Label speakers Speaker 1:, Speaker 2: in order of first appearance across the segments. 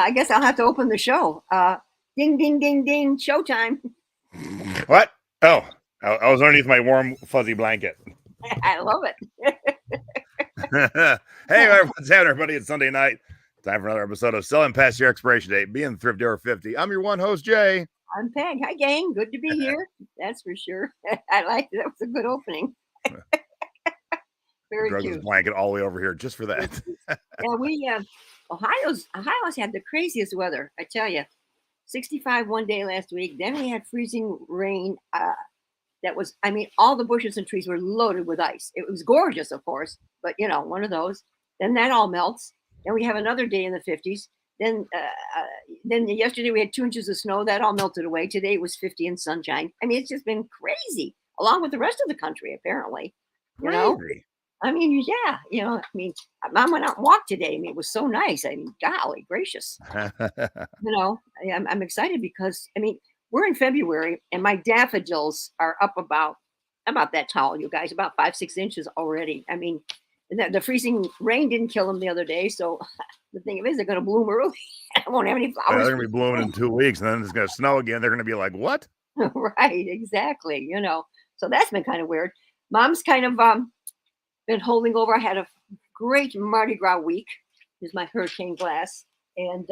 Speaker 1: I guess I'll have to open the show. Ding, ding, ding, ding. Showtime.
Speaker 2: What? Oh, I was underneath my warm, fuzzy blanket.
Speaker 1: I love it.
Speaker 2: Hey, what's happening, everybody? It's Sunday night. Time for another episode of Selling Past Your Expiration Date, being Thrift Door 50. I'm your one host, Jay.
Speaker 1: I'm Peg. Hi, gang. Good to be here. That's for sure. I liked it. That was a good opening. Very
Speaker 2: Drug
Speaker 1: cute.
Speaker 2: this blanket all the way over here just for that.
Speaker 1: Yeah, we Ohio's had the craziest weather. I tell you, 65 one day last week. Then we had freezing rain. That was, I mean, all the bushes and trees were loaded with ice. It was gorgeous, of course, but you know, one of those. Then that all melts. Then we have another day in the 50s. Then yesterday we had 2 inches of snow. That all melted away. Today it was 50 and sunshine. I mean, it's just been crazy, along with the rest of the country, apparently. You know, I mean, yeah, you know, I mean, Mom went out and walked today. I mean, it was so nice. I mean, golly gracious. You know, I'm excited because, I mean, we're in February and my daffodils are up about that tall, you guys, about 5-6 inches already. I mean, the freezing rain didn't kill them the other day. So the thing is, they're going to bloom early. I won't have any flowers.
Speaker 2: Yeah, they're going to be blooming in 2 weeks and then it's going to snow again. They're going to be like, what?
Speaker 1: Right, exactly. You know, so that's been kind of weird. Mom's kind of been holding over. I had a great Mardi Gras week. Here's my hurricane glass. And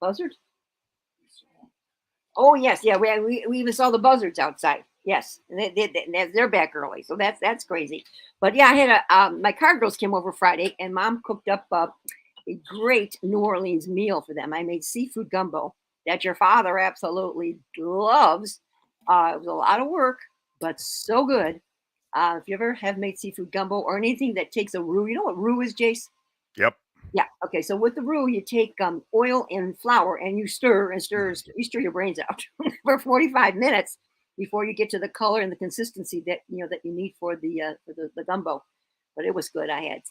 Speaker 1: buzzard? Oh, yes. Yeah, we even saw the buzzards outside. Yes, and they're back early, so that's crazy. But yeah, I had my car girls came over Friday, and Mom cooked up a great New Orleans meal for them. I made seafood gumbo that your father absolutely loves. It was a lot of work, but so good. If you ever have made seafood gumbo or anything that takes a roux, you know what roux is, Jace?
Speaker 2: Yep.
Speaker 1: Yeah. Okay. So with the roux, you take oil and flour and you stir your brains out for 45 minutes before you get to the color and the consistency that you need for the gumbo. But it was good. I had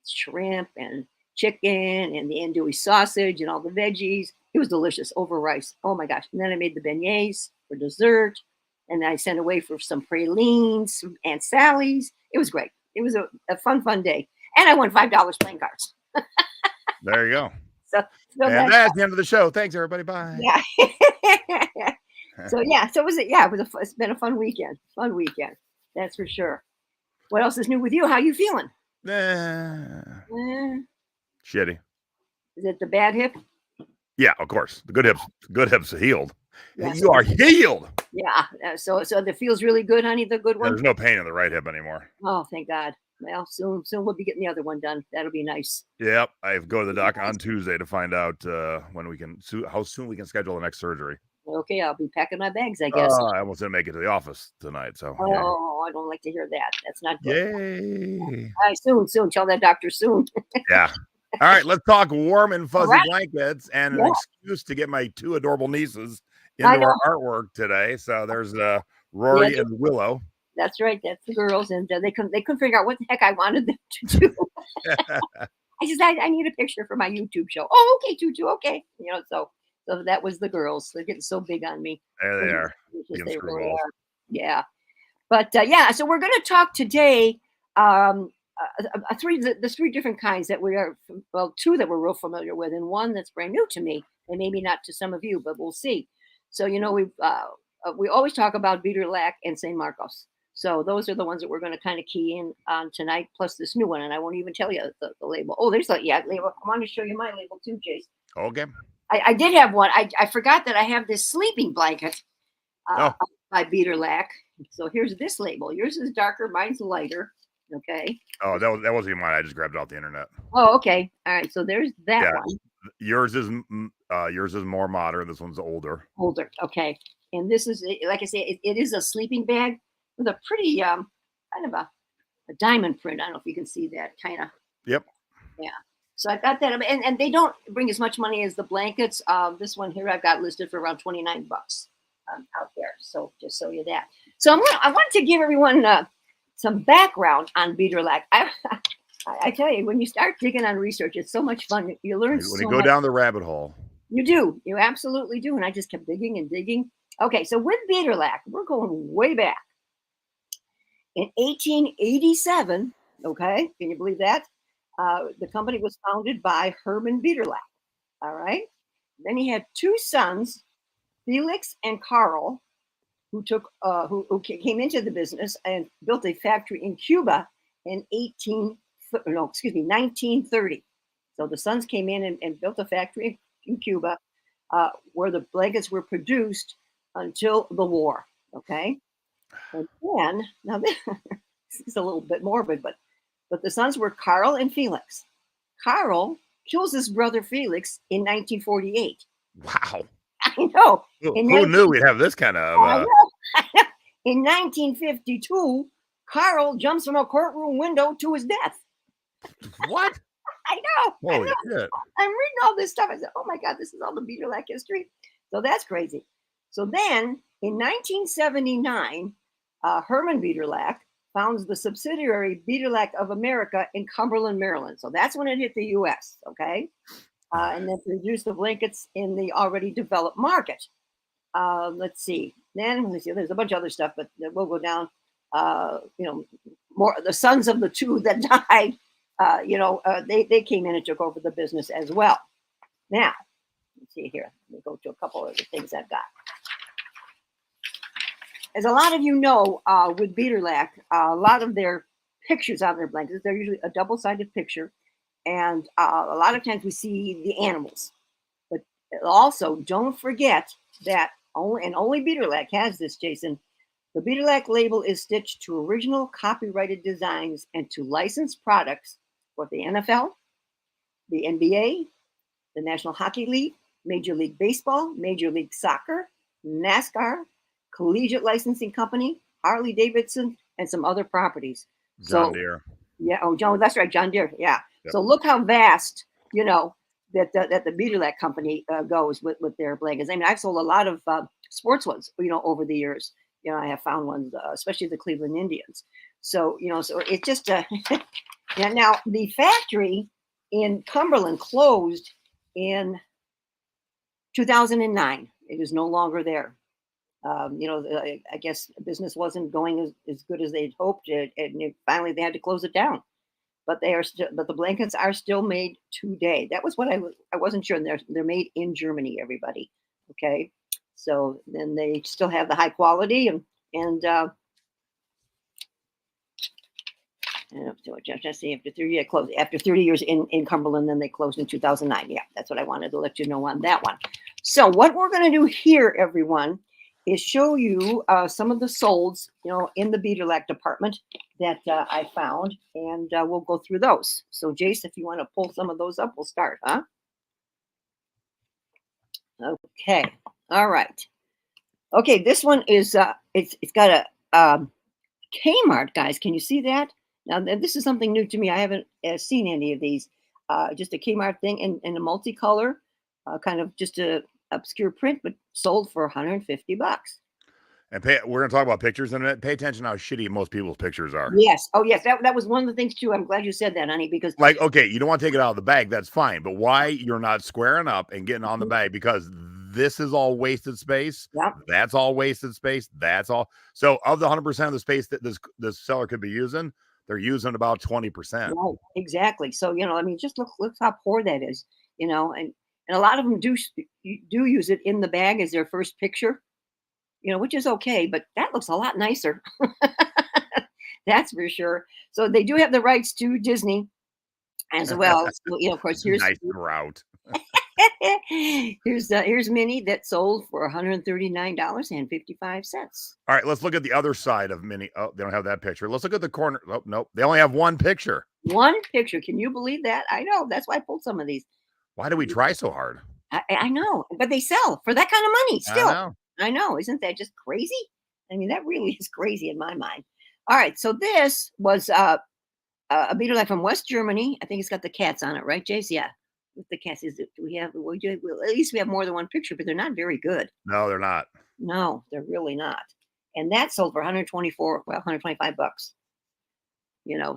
Speaker 1: shrimp and chicken and the andouille sausage and all the veggies. It was delicious over rice. Oh my gosh. And then I made the beignets for dessert. And I sent away for some pralines from Aunt Sally's. It was great. It was a fun day. And I won $5 playing cards.
Speaker 2: There you go.
Speaker 1: So
Speaker 2: and that's the end of the show. Thanks, everybody. Bye.
Speaker 1: Yeah. So it's been a fun weekend. That's for sure. What else is new with you? How you feeling?
Speaker 2: Shitty.
Speaker 1: Is it the bad hip?
Speaker 2: Yeah, of course. The good hips healed. Yes. You are healed.
Speaker 1: Yeah. So that feels really good, honey. The good one.
Speaker 2: There's no pain in the right hip anymore.
Speaker 1: Oh, thank God. Well, soon we'll be getting the other one done. That'll be nice.
Speaker 2: Yep, I go to the doc on Tuesday to find out how soon we can schedule the next surgery.
Speaker 1: Okay, I'll be packing my bags, I guess.
Speaker 2: I almost didn't make it to the office tonight, so.
Speaker 1: Oh, yeah. I don't like to hear that. That's not good.
Speaker 2: Yay!
Speaker 1: All right, soon. Tell that doctor soon.
Speaker 2: Yeah. All right, let's talk warm and fuzzy blankets and an excuse to get my 2 adorable nieces into our artwork today. So there's Rory and Willow.
Speaker 1: That's right. That's the girls, and they couldn't figure out what the heck I wanted them to do. I need a picture for my YouTube show. Oh, okay, Tutu, okay. You know, so that was the girls. They're getting so big on me.
Speaker 2: There they are.
Speaker 1: They really are. Yeah, but so we're going to talk today. The 3 different kinds that we are. Well, 2 that we're real familiar with, and 1 that's brand new to me, and maybe not to some of you, but we'll see. So we always talk about Biederlack and San Marcos. So those are the ones that we're going to kind of key in on tonight, plus this new one. And I won't even tell you the label. Oh, there's label. I want to show you my label too, Jace.
Speaker 2: Okay.
Speaker 1: I did have one. I forgot that I have this sleeping blanket by Biederlack. So here's this label. Yours is darker. Mine's lighter. Okay.
Speaker 2: Oh, that wasn't even mine. I just grabbed it off the internet.
Speaker 1: Oh, okay. All right. So there's that one.
Speaker 2: Yours is more modern. This one's older.
Speaker 1: Older. Okay. And this is, like I say, it is a sleeping bag with a pretty kind of a diamond print. I don't know if you can see that kind of.
Speaker 2: Yep.
Speaker 1: Yeah. So I got that. And they don't bring as much money as the blankets. This one here I've got listed for around $29 out there. So just show you that. So I wanted to give everyone some background on Biederlack. I tell you, when you start digging on research, it's so much fun. You learn
Speaker 2: when you go down the rabbit hole.
Speaker 1: You do. You absolutely do. And I just kept digging and digging. Okay, so with Biederlack, we're going way back. In 1887, okay, can you believe that? The company was founded by Herman Biederlack. All right. Then he had two sons, Felix and Carl, who came into the business and built a factory in Cuba in 1930. So the sons came in and built a factory in Cuba where the blankets were produced until the war. Okay. And then, now this is a little bit morbid, but the sons were Carl and Felix. Carl kills his brother Felix in 1948.
Speaker 2: Wow.
Speaker 1: I know.
Speaker 2: Who knew we'd have this kind of...
Speaker 1: I know. In 1952, Carl jumps from a courtroom window to his death.
Speaker 2: What?
Speaker 1: I know.
Speaker 2: Holy shit.
Speaker 1: I'm reading all this stuff. I said, oh my God, this is all the Biederlack history. So that's crazy. So then in 1979, Herman Biederlack founds the subsidiary Biederlack of America in Cumberland, Maryland. So that's when it hit the U.S., okay? And then produced the blankets in the already developed market. Let's see. Then there's a bunch of other stuff, but we'll go down. More the sons of the two that died. They came in and took over the business as well. Now, let's see here. Let me go to a couple of the things I've got. As a lot of you know, with Biederlack, a lot of their pictures on their blankets, they're usually a double-sided picture, and a lot of times we see the animals. But also, don't forget that only Biederlack has this, Jason. The Biederlack label is stitched to original copyrighted designs and to licensed products for the NFL, the NBA, the National Hockey League, Major League Baseball, Major League Soccer, NASCAR, Collegiate Licensing Company, Harley Davidson, and some other properties.
Speaker 2: John Deere.
Speaker 1: Yeah. Oh, John. That's right. John Deere. Yeah.
Speaker 2: Yep.
Speaker 1: So look how vast, that the Biederlack company goes with their blankets. I mean, I've sold a lot of sports ones, over the years. I have found ones, especially the Cleveland Indians. So, so it's just now the factory in Cumberland closed in 2009. It is no longer there. I guess business wasn't going as good as they'd hoped, and finally they had to close it down. But but the blankets are still made today. That was what I wasn't sure. They're made in Germany, everybody. Okay, so then they still have the high quality and just see after 30 years closed after 30 years in Cumberland, then they closed in 2009. Yeah, that's what I wanted to let you know on that one. So what we're going to do here, everyone, is show you some of the solds, in the Biederlack department that I found, and we'll go through those. So, Jace, if you want to pull some of those up, we'll start, huh? Okay. All right. Okay, this one is it's got a Kmart, guys. Can you see that? Now, this is something new to me. I haven't seen any of these. Just a Kmart thing in a multicolor, kind of just a obscure print, but sold for $150.
Speaker 2: And we're going to talk about pictures in a minute. Pay attention how shitty most people's pictures are.
Speaker 1: Yes. Oh, yes. That was one of the things, too. I'm glad you said that, honey, because...
Speaker 2: okay, you don't want to take it out of the bag. That's fine. But why you're not squaring up and getting on the bag? Because this is all wasted space.
Speaker 1: Yep.
Speaker 2: That's all wasted space. That's all. So of the 100% of the space that this seller could be using, they're using about 20%.
Speaker 1: Right. Exactly. So, just look how poor that is, and a lot of them do use it in the bag as their first picture, which is okay, but that looks a lot nicer. That's for sure. So they do have the rights to Disney as well. So, of course, here's
Speaker 2: nice route.
Speaker 1: here's Minnie that sold for $139.55.
Speaker 2: All right, let's look at the other side of Minnie. Oh, they don't have that picture. Let's look at the corner. Oh, nope. They only have one picture.
Speaker 1: One picture. Can you believe that? I know. That's why I pulled some of these.
Speaker 2: Why do we try so hard?
Speaker 1: I know, but they sell for that kind of money still. I know. Isn't that just crazy? I mean, that really is crazy in my mind. All right. So this was a Biederlack from West Germany. I think it's got the cats on it, right, Jace? Yeah. With the cats, at least we have more than one picture, but they're not very good.
Speaker 2: No, they're not.
Speaker 1: No, they're really not. And that sold for $125.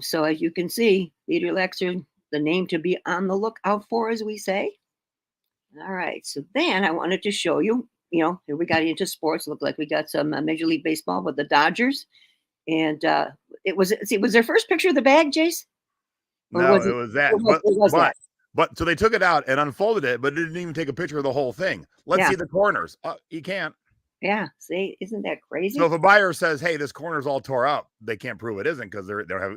Speaker 1: So as you can see, Biederlacks are the name to be on the lookout for, as we say. All right. So then I wanted to show you, here we got into sports. Looked like we got some Major League Baseball with the Dodgers. And was their first picture of the bag, Jace?
Speaker 2: No, it was that. But so they took it out and unfolded it, but it didn't even take a picture of the whole thing. Let's see the corners. You can't.
Speaker 1: Yeah. See, isn't that crazy?
Speaker 2: So if a buyer says, "Hey, this corner's all tore up," they can't prove it isn't because they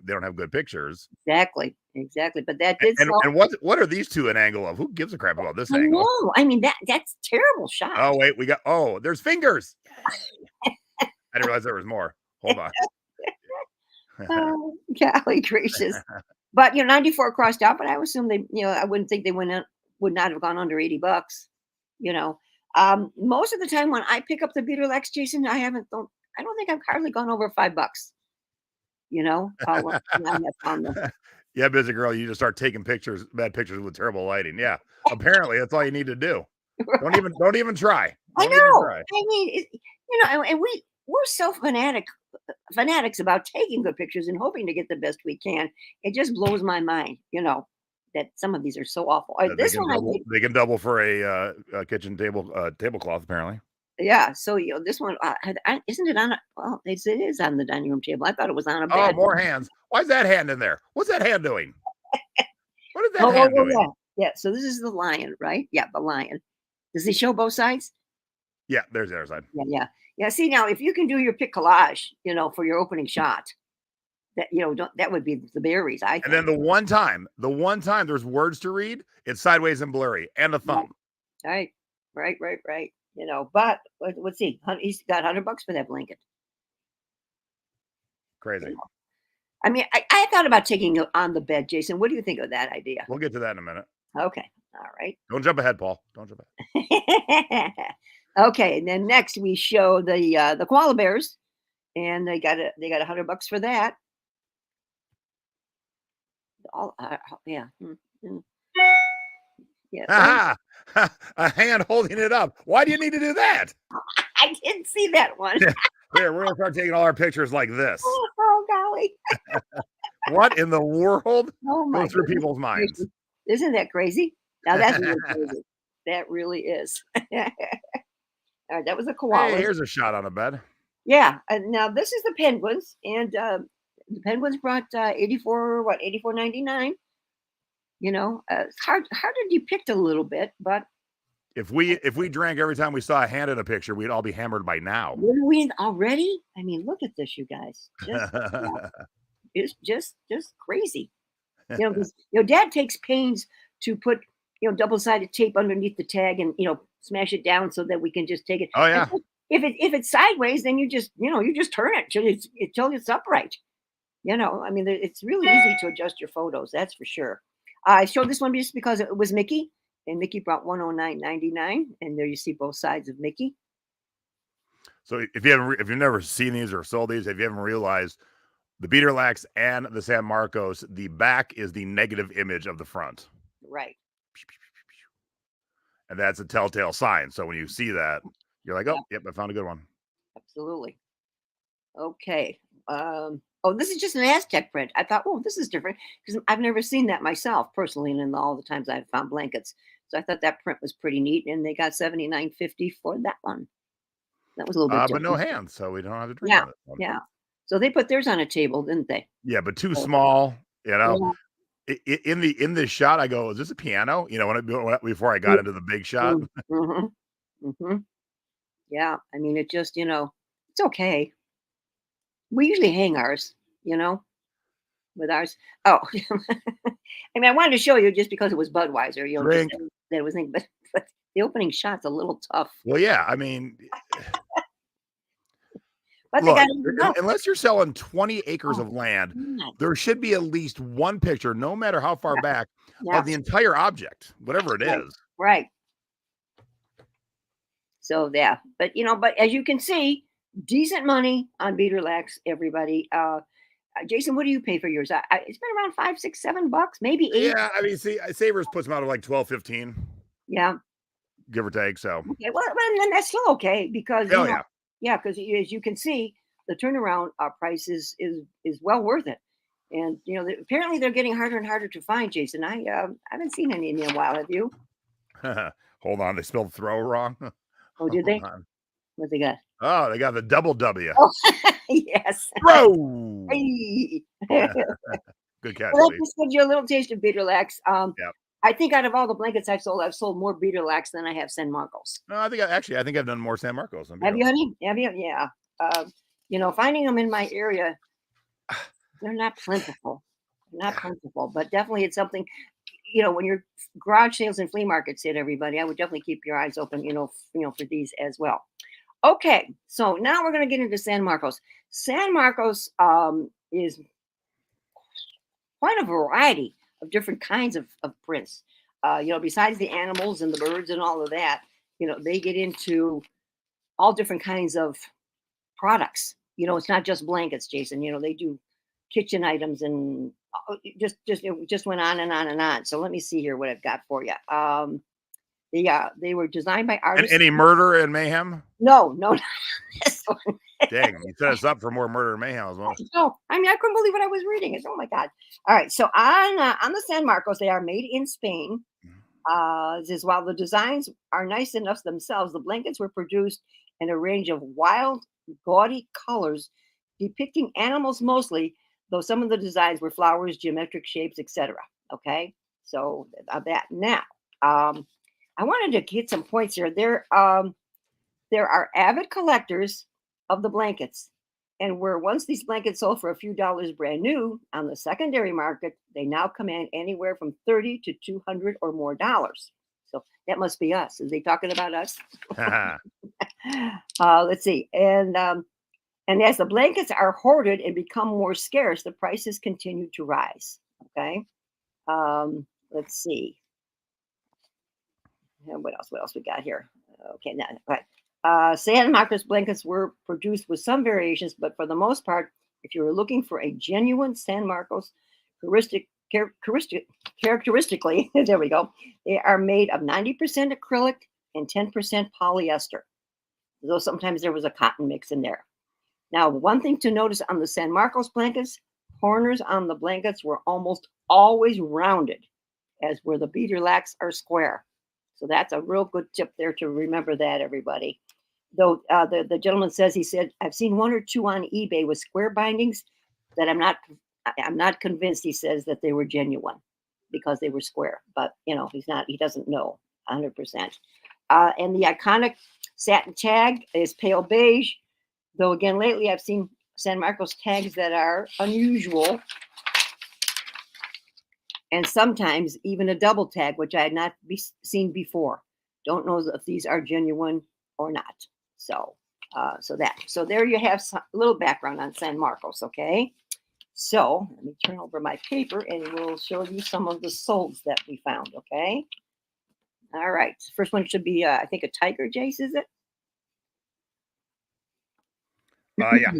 Speaker 2: don't have good pictures.
Speaker 1: Exactly. But that did
Speaker 2: And
Speaker 1: sell.
Speaker 2: what are these two an angle of? Who gives a crap about this
Speaker 1: I
Speaker 2: angle?
Speaker 1: know. I mean, that's a terrible shot.
Speaker 2: Oh wait, there's fingers. I didn't realize there was more. Hold on.
Speaker 1: Oh, golly gracious. But 94 crossed out, but I assume they, I wouldn't think they would not have gone under $80. Most of the time when I pick up the Biederlacks, Jason, I don't think I've hardly gone over $5. When I have found them.
Speaker 2: Yeah, busy girl, you just start taking bad pictures with terrible lighting. Yeah, apparently that's all you need to do. Don't even try.
Speaker 1: I know. I mean, and we're so fanatics about taking good pictures and hoping to get the best we can. It just blows my mind, that some of these are so awful. This one,
Speaker 2: they can double for a kitchen tablecloth, apparently.
Speaker 1: Yeah. So this one isn't it on? Well, it is on the dining room table. I thought it was on a bed.
Speaker 2: Oh, more hands. Why is that hand in there? What's that hand doing? What is that hand doing?
Speaker 1: Yeah. So this is the lion, right? Yeah, the lion. Does he show both sides?
Speaker 2: Yeah, there's the other side.
Speaker 1: Yeah. See, now if you can do your pick collage, for your opening shot, that that would be the berries. I think.
Speaker 2: And then the one time there's words to read, it's sideways and blurry, and a thumb.
Speaker 1: Right. But let's see. He's got $100 for that blanket.
Speaker 2: Crazy.
Speaker 1: I mean, I thought about taking it on the bed, Jason. What do you think of that idea?
Speaker 2: We'll get to that in a minute.
Speaker 1: Okay. All right.
Speaker 2: Don't jump ahead, Paul. Don't jump ahead.
Speaker 1: Okay. And then next we show the koala bears, and they got $100 for that. Yeah.
Speaker 2: Yeah. A hand holding it up. Why do you need to do that?
Speaker 1: I didn't see that one.
Speaker 2: Here, we're gonna start taking all our pictures like this.
Speaker 1: Oh golly.
Speaker 2: What in the world goes through people's minds?
Speaker 1: Isn't that crazy? Now that's really crazy. That really is. All right, that was a koala.
Speaker 2: Hey, here's a shot on a bed.
Speaker 1: Yeah. Now this is the penguins, and the penguins brought $84.99. It's hard to depict a little bit, but
Speaker 2: if we drank every time we saw a hand in a picture, we'd all be hammered by now.
Speaker 1: Wouldn't we already? I mean, look at this, you guys. It's just crazy. Because Dad takes pains to put double-sided tape underneath the tag and smash it down so that we can just take it.
Speaker 2: Oh yeah.
Speaker 1: If it's sideways, then you just turn it till it's upright. I mean, it's really easy to adjust your photos. That's for sure. I showed this one just because it was Mickey, and Mickey brought $109.99, and there you see both sides of Mickey.
Speaker 2: So if you've never seen these or sold these, if you haven't realized, the Biederlacks and the San Marcos, the back is the negative image of the front.
Speaker 1: Right.
Speaker 2: And that's a telltale sign. So when you see that, you're like, oh, yep, I found a good one.
Speaker 1: Absolutely. Okay. Oh, this is just an Aztec print. I thought, oh, this is different because I've never seen that myself personally, and in all the times I've found blankets. So I thought that print was pretty neat, and they got $79.50 for that one. That was a little bit different.
Speaker 2: But no hands, so we don't have to drink on it.
Speaker 1: Yeah. So they put theirs on a table, didn't they?
Speaker 2: Yeah, but too small. In the shot, I go, is this a piano? Before I got into the big shot.
Speaker 1: Yeah, I mean, it just it's okay. We usually hang ours, with ours. Oh, I mean, I wanted to show you just because it was Budweiser. That was thing, but the opening shot's a little tough.
Speaker 2: Well, yeah, I mean,
Speaker 1: but
Speaker 2: look, unless you're selling 20 acres of land, there should be at least one picture, no matter how far back, of the entire object, whatever it is.
Speaker 1: Right. So yeah, but as you can see, decent money on Biederlacks, everybody. Jason, what do you pay for yours? It's been around $5, $6, $7, maybe $8.
Speaker 2: Yeah, I mean, see, Savers puts them out at like 12, 15.
Speaker 1: Yeah,
Speaker 2: give or take. So
Speaker 1: okay, well, then that's still okay because because as you can see, the turnaround price is well worth it, and apparently they're getting harder and harder to find. Jason, I haven't seen any in a while. Have you?
Speaker 2: Hold on, they spelled throw wrong.
Speaker 1: Oh, did they? What they got?
Speaker 2: Oh, they got the double W.
Speaker 1: Oh, yes.
Speaker 2: Throw.
Speaker 1: Hey.
Speaker 2: Good catch.
Speaker 1: Well, that just gives you a little taste of Biederlacks. I think out of all the blankets I've sold more Biederlacks than I have San Marcos.
Speaker 2: No, I think I've done more San Marcos than
Speaker 1: Have you,
Speaker 2: Biederlack.
Speaker 1: honey? Have you? Yeah. Finding them in my area, they're not plentiful. Not plentiful, but definitely it's something. When your garage sales and flea markets hit, everybody, I would definitely keep your eyes open. For these as well. Okay, so now we're going to get into San Marcos. San Marcos is quite a variety of different kinds of prints. Besides the animals and the birds and all of that, they get into all different kinds of products. It's not just blankets, Jason. They do kitchen items and just went on and on and on. So let me see here what I've got for you. They were designed by artists.
Speaker 2: Any murder and mayhem?
Speaker 1: No, not this one.
Speaker 2: Dang, you set us up for more murder and mayhem as well.
Speaker 1: No, I couldn't believe what I was reading. Oh my God! All right, so on the San Marcos, they are made in Spain. While the designs are nice enough themselves, the blankets were produced in a range of wild, gaudy colors, depicting animals mostly. Though some of the designs were flowers, geometric shapes, etc. Okay, so that now. I wanted to get some points here. There are avid collectors of the blankets, and where once these blankets sold for a few dollars brand new on the secondary market, they now command anywhere from $30 to $200 or more dollars. So that must be us. Is they talking about us? Let's see. And as the blankets are hoarded and become more scarce, the prices continue to rise. Okay. Let's see. What else we got here? Okay, now, right. San Marcos blankets were produced with some variations, but for the most part, if you were looking for a genuine San Marcos characteristically, there we go, they are made of 90% acrylic and 10% polyester, though sometimes there was a cotton mix in there. Now, one thing to notice on the San Marcos blankets, corners on the blankets were almost always rounded, as where the Biederlacks are square. So that's a real good tip there to remember that, everybody. Though the gentleman he said, I've seen one or two on eBay with square bindings that I'm not convinced, he says, that they were genuine because they were square. But, he doesn't know 100%. And the iconic satin tag is pale beige. Though, again, lately I've seen San Marcos tags that are unusual. And sometimes even a double tag, which I had not seen before. Don't know if these are genuine or not. So there you have a little background on San Marcos, okay? So let me turn over my paper and we'll show you some of the solds that we found, okay? All right, first one should be, I think, a tiger, Jace, is it?
Speaker 2: Yeah.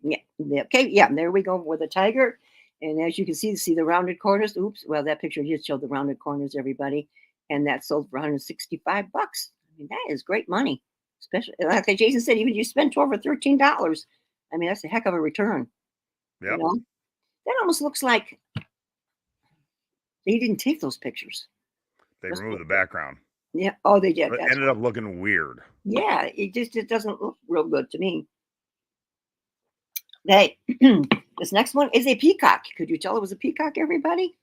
Speaker 1: Yeah. Okay, yeah, there we go with a tiger. And as you can see the rounded corners. Oops, well, that picture just showed the rounded corners, everybody. And that sold for $165. I mean, that is great money. Especially, like Jason said, even if you spend $12 or $13, I mean, that's a heck of a return.
Speaker 2: Yep.
Speaker 1: That almost looks like they didn't take those pictures.
Speaker 2: They removed the background.
Speaker 1: Yeah. Oh, they did.
Speaker 2: It ended up looking weird.
Speaker 1: Yeah, it doesn't look real good to me. Hey, this next one is a peacock. Could you tell it was a peacock, everybody?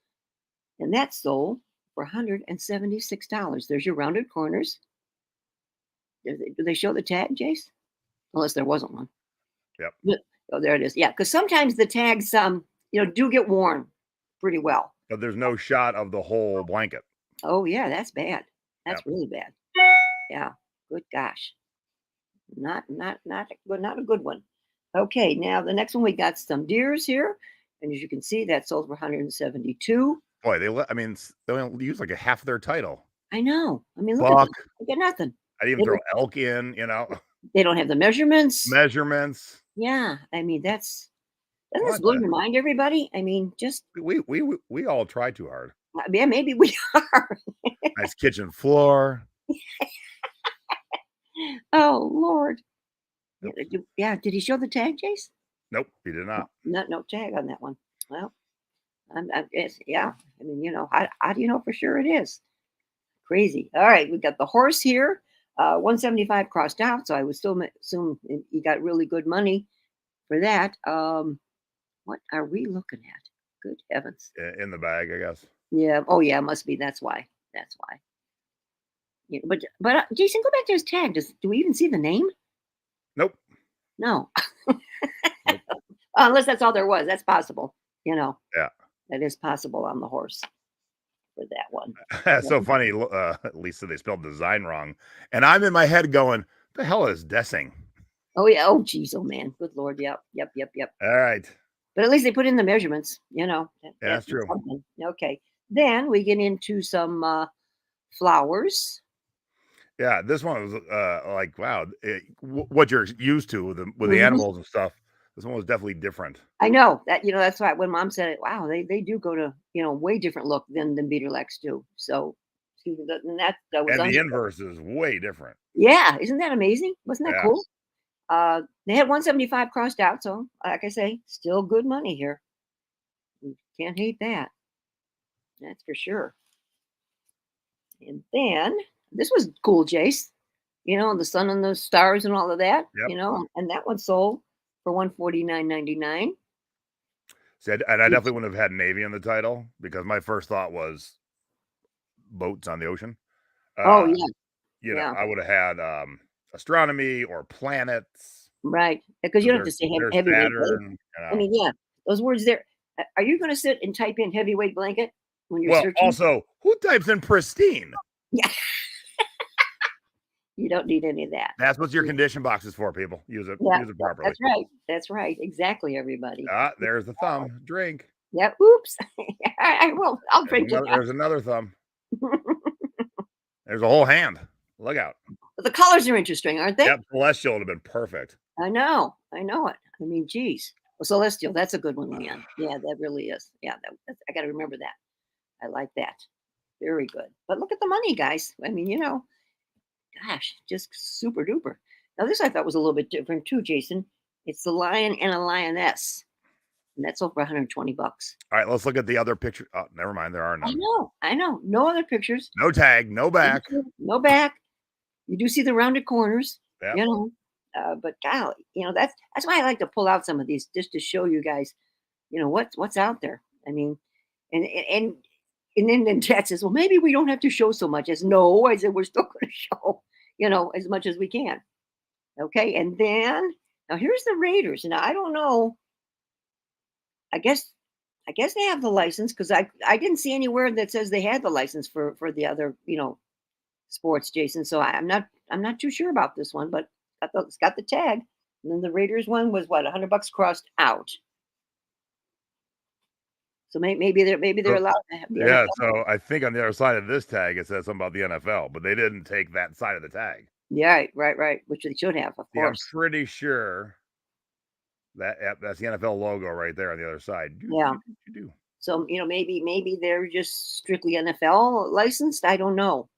Speaker 1: And that sold for $176. There's your rounded corners. Do they show the tag, Jace? Unless there wasn't one.
Speaker 2: Yep.
Speaker 1: Oh, there it is. Yeah, because sometimes the tags, do get worn pretty well.
Speaker 2: But there's no shot of the whole blanket.
Speaker 1: Oh yeah, that's bad. That's really bad. Yeah. Good gosh. Not a good one. Okay, now the next one, we got some deers here, and as you can see, that sold for $172.
Speaker 2: Boy, they only use like a half of their title.
Speaker 1: I know. I mean, look at nothing.
Speaker 2: I'd even throw elk in,
Speaker 1: They don't have the measurements.
Speaker 2: Yeah,
Speaker 1: I mean, doesn't this blow your mind, everybody? I mean, just
Speaker 2: we all try too hard.
Speaker 1: Yeah, maybe we are.
Speaker 2: Nice kitchen floor.
Speaker 1: Oh Lord. Yeah, did he show the tag, Jace?
Speaker 2: Nope, he did not.
Speaker 1: No tag on that one. Well, yeah. I mean, how do you know for sure it is? Crazy. All right, we got the horse here. 175 crossed out, so I would still assume you got really good money for that. What are we looking at? Good heavens.
Speaker 2: In the bag, I guess.
Speaker 1: Yeah. Oh, yeah. It must be. That's why. That's why. Yeah, but Jason, go back to his tag. Do we even see the name?
Speaker 2: Nope.
Speaker 1: No,
Speaker 2: Nope.
Speaker 1: unless that's all there was. That's possible. You know,
Speaker 2: Yeah.
Speaker 1: that is possible on the horse for that one.
Speaker 2: That's
Speaker 1: Yeah.
Speaker 2: so funny. Lisa, they spelled design wrong. And I'm in my head going, the hell is dessing?
Speaker 1: Oh yeah. Oh geez. Oh man. Good lord. Yep. Yep. Yep. Yep.
Speaker 2: All right.
Speaker 1: But at least they put in the measurements. You know,
Speaker 2: Yeah, that's
Speaker 1: that's
Speaker 2: true.
Speaker 1: something. Okay. Then we get into some flowers.
Speaker 2: Yeah, this one was like, wow, what you're used to with the
Speaker 1: Mhm.
Speaker 2: animals and stuff. This one was definitely different.
Speaker 1: I know that, that's why when mom said it, wow, they do go to, way different look than Biederlacks do. So, and that was
Speaker 2: And the
Speaker 1: unheard of.
Speaker 2: inverse is way different.
Speaker 1: Yeah, isn't that amazing? Wasn't that
Speaker 2: Yeah.
Speaker 1: cool? They had 175 crossed out, so like I say, still good money here. You can't hate that. That's for sure. And then this was cool, Jace. The sun and the stars and all of that.
Speaker 2: Yep.
Speaker 1: And that one sold for 149.99.
Speaker 2: Said, and I definitely wouldn't have had Navy in the title because my first thought was boats on the ocean.
Speaker 1: Oh
Speaker 2: Uh,
Speaker 1: yeah, yeah.
Speaker 2: I would have had astronomy or planets.
Speaker 1: Right, because you
Speaker 2: Because
Speaker 1: don't have to say
Speaker 2: there's
Speaker 1: heavyweight blanket.
Speaker 2: Saturn.
Speaker 1: I mean, yeah, those words there. Are you going to sit and type in heavyweight blanket when you're
Speaker 2: Well,
Speaker 1: searching?
Speaker 2: also, who types in pristine?
Speaker 1: Yeah, you don't need any of that.
Speaker 2: That's what your condition box is for, people. Use it.
Speaker 1: Yeah,
Speaker 2: Use it properly.
Speaker 1: that's right. That's right. Exactly, everybody.
Speaker 2: Ah, there's the thumb. Drink.
Speaker 1: Yeah. Oops. I will. I'll drink it
Speaker 2: There's another thumb. There's a whole hand. Look out.
Speaker 1: But the colors are interesting, aren't they?
Speaker 2: Yep, Celestial would have been perfect.
Speaker 1: I know. I know it. I mean, geez. Well, Celestial. That's a good one, Leon. Yeah, that really is. Yeah, I got to remember that. I like that. Very good. But look at the money, guys. I mean, gosh, just super duper. Now, this I thought was a little bit different too, Jason. It's the lion and a lioness, and that's over 120 bucks.
Speaker 2: All right, let's look at the other picture. Oh, never mind. There are
Speaker 1: I
Speaker 2: none.
Speaker 1: know, I know. No other pictures.
Speaker 2: No tag, no back.
Speaker 1: No back. You do see the rounded corners,
Speaker 2: Yep.
Speaker 1: But golly, that's why I like to pull out some of these just to show you guys, what's out there. I mean, and and then Dad says, well, maybe we don't have to show so much. As no, I said we're still going to show, as much as we can. Okay, and then now here's the Raiders. Now I don't know. I guess they have the license because I didn't see anywhere that says they had the license for the other sports, Jason. So I'm not too sure about this one, but it's got the tag. And then the Raiders one was what, $100 crossed out. So maybe they're allowed to have the
Speaker 2: Yeah,
Speaker 1: NFL.
Speaker 2: so I think on the other side of this tag it says something about the NFL, but they didn't take that side of the tag.
Speaker 1: Yeah, right. Which they should have, of
Speaker 2: Yeah, I'm
Speaker 1: course.
Speaker 2: pretty sure that's the NFL logo right there on the other side.
Speaker 1: Yeah.
Speaker 2: Do.
Speaker 1: So maybe they're just strictly NFL licensed. I don't know.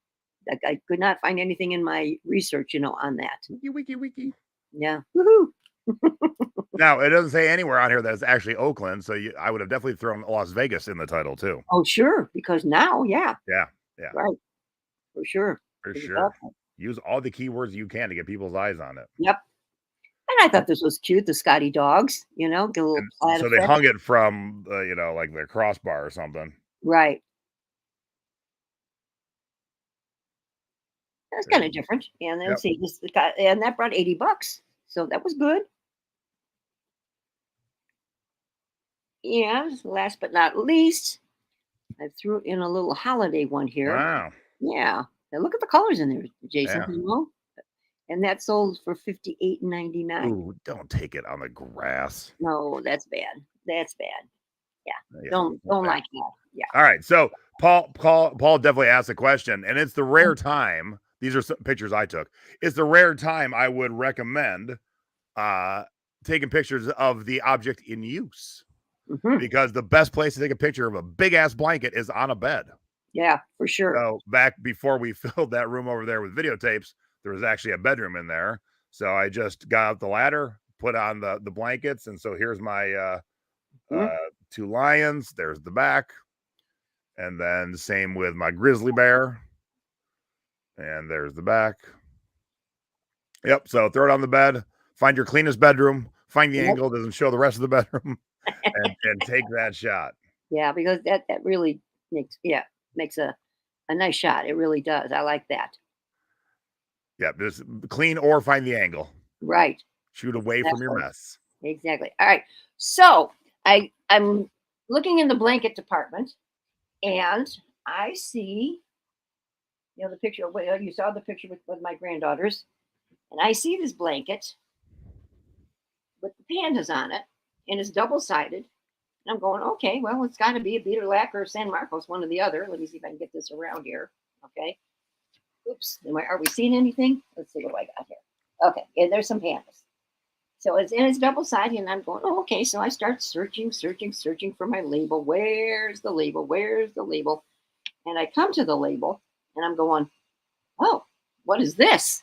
Speaker 1: I could not find anything in my research, on that.
Speaker 2: Wiki.
Speaker 1: Yeah. Woohoo.
Speaker 2: Now, it doesn't say anywhere on here that it's actually Oakland, so I would have definitely thrown Las Vegas in the title too.
Speaker 1: Oh, sure. Because now, yeah.
Speaker 2: Yeah.
Speaker 1: Right. For sure.
Speaker 2: For sure.
Speaker 1: Exactly.
Speaker 2: Use all the keywords you can to get people's eyes on it.
Speaker 1: Yep. And I thought this was cute, the Scotty dogs, get a little
Speaker 2: so they hung it from, like their crossbar or something.
Speaker 1: Right. That's kind of different. And then see this and that brought $80. So that was good. Yeah, last but not least, I threw in a little holiday one here.
Speaker 2: Wow.
Speaker 1: Yeah. Now look at the colors in there, Jason.
Speaker 2: Yeah.
Speaker 1: And that sold for $58.99.
Speaker 2: Ooh, don't take it on the grass.
Speaker 1: No, that's bad. That's bad. Yeah. Don't like that. Yeah.
Speaker 2: All right. So Paul definitely asked a question, and it's the rare time. These are some pictures I took. It's the rare time I would recommend taking pictures of the object in use.
Speaker 1: Mm-hmm.
Speaker 2: Because the best place to take a picture of a big ass blanket is on a bed.
Speaker 1: Yeah, for sure.
Speaker 2: So back before we filled that room over there with videotapes, there was actually a bedroom in there. So I just got out the ladder, put on the blankets, and so here's my two lions. There's the back, and then same with my grizzly bear, and there's the back. Yep. So throw it on the bed. Find your cleanest bedroom. Find the angle that doesn't show the rest of the bedroom. and take that shot.
Speaker 1: Yeah, because that really makes a nice shot. It really does. I like that.
Speaker 2: Yeah, just clean or find the angle.
Speaker 1: Right.
Speaker 2: Shoot away from your
Speaker 1: Exactly.
Speaker 2: mess.
Speaker 1: Exactly. All right. So I'm looking in the blanket department, and I see, the picture. Well, you saw the picture with my granddaughters, and I see this blanket with the pandas on it, and it's double sided. And I'm going, okay, well, it's got to be a Biederlack or San Marcos, one or the other. Let me see if I can get this around here. Okay. Oops. Are we seeing anything? Let's see what do I got here. Okay. And there's some pandas. So it's double sided, and I'm going, oh, okay. So I start searching for my label. Where's the label? Where's the label? And I come to the label, and I'm going, oh, what is this?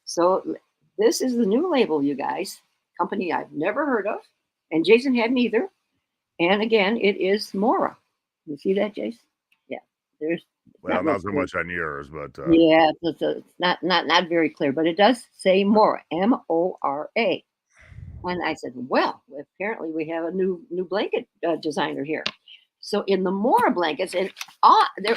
Speaker 1: So this is the new label, you guys. Company I've never heard of, and Jason hadn't either. And again, it is Mora. You see that, Jason? Yeah. There's
Speaker 2: Well, not so much on yours, but
Speaker 1: yeah, it's not very clear, but it does say Mora, Mora. And I said, well, apparently we have a new blanket designer here. So in the Mora blankets, and their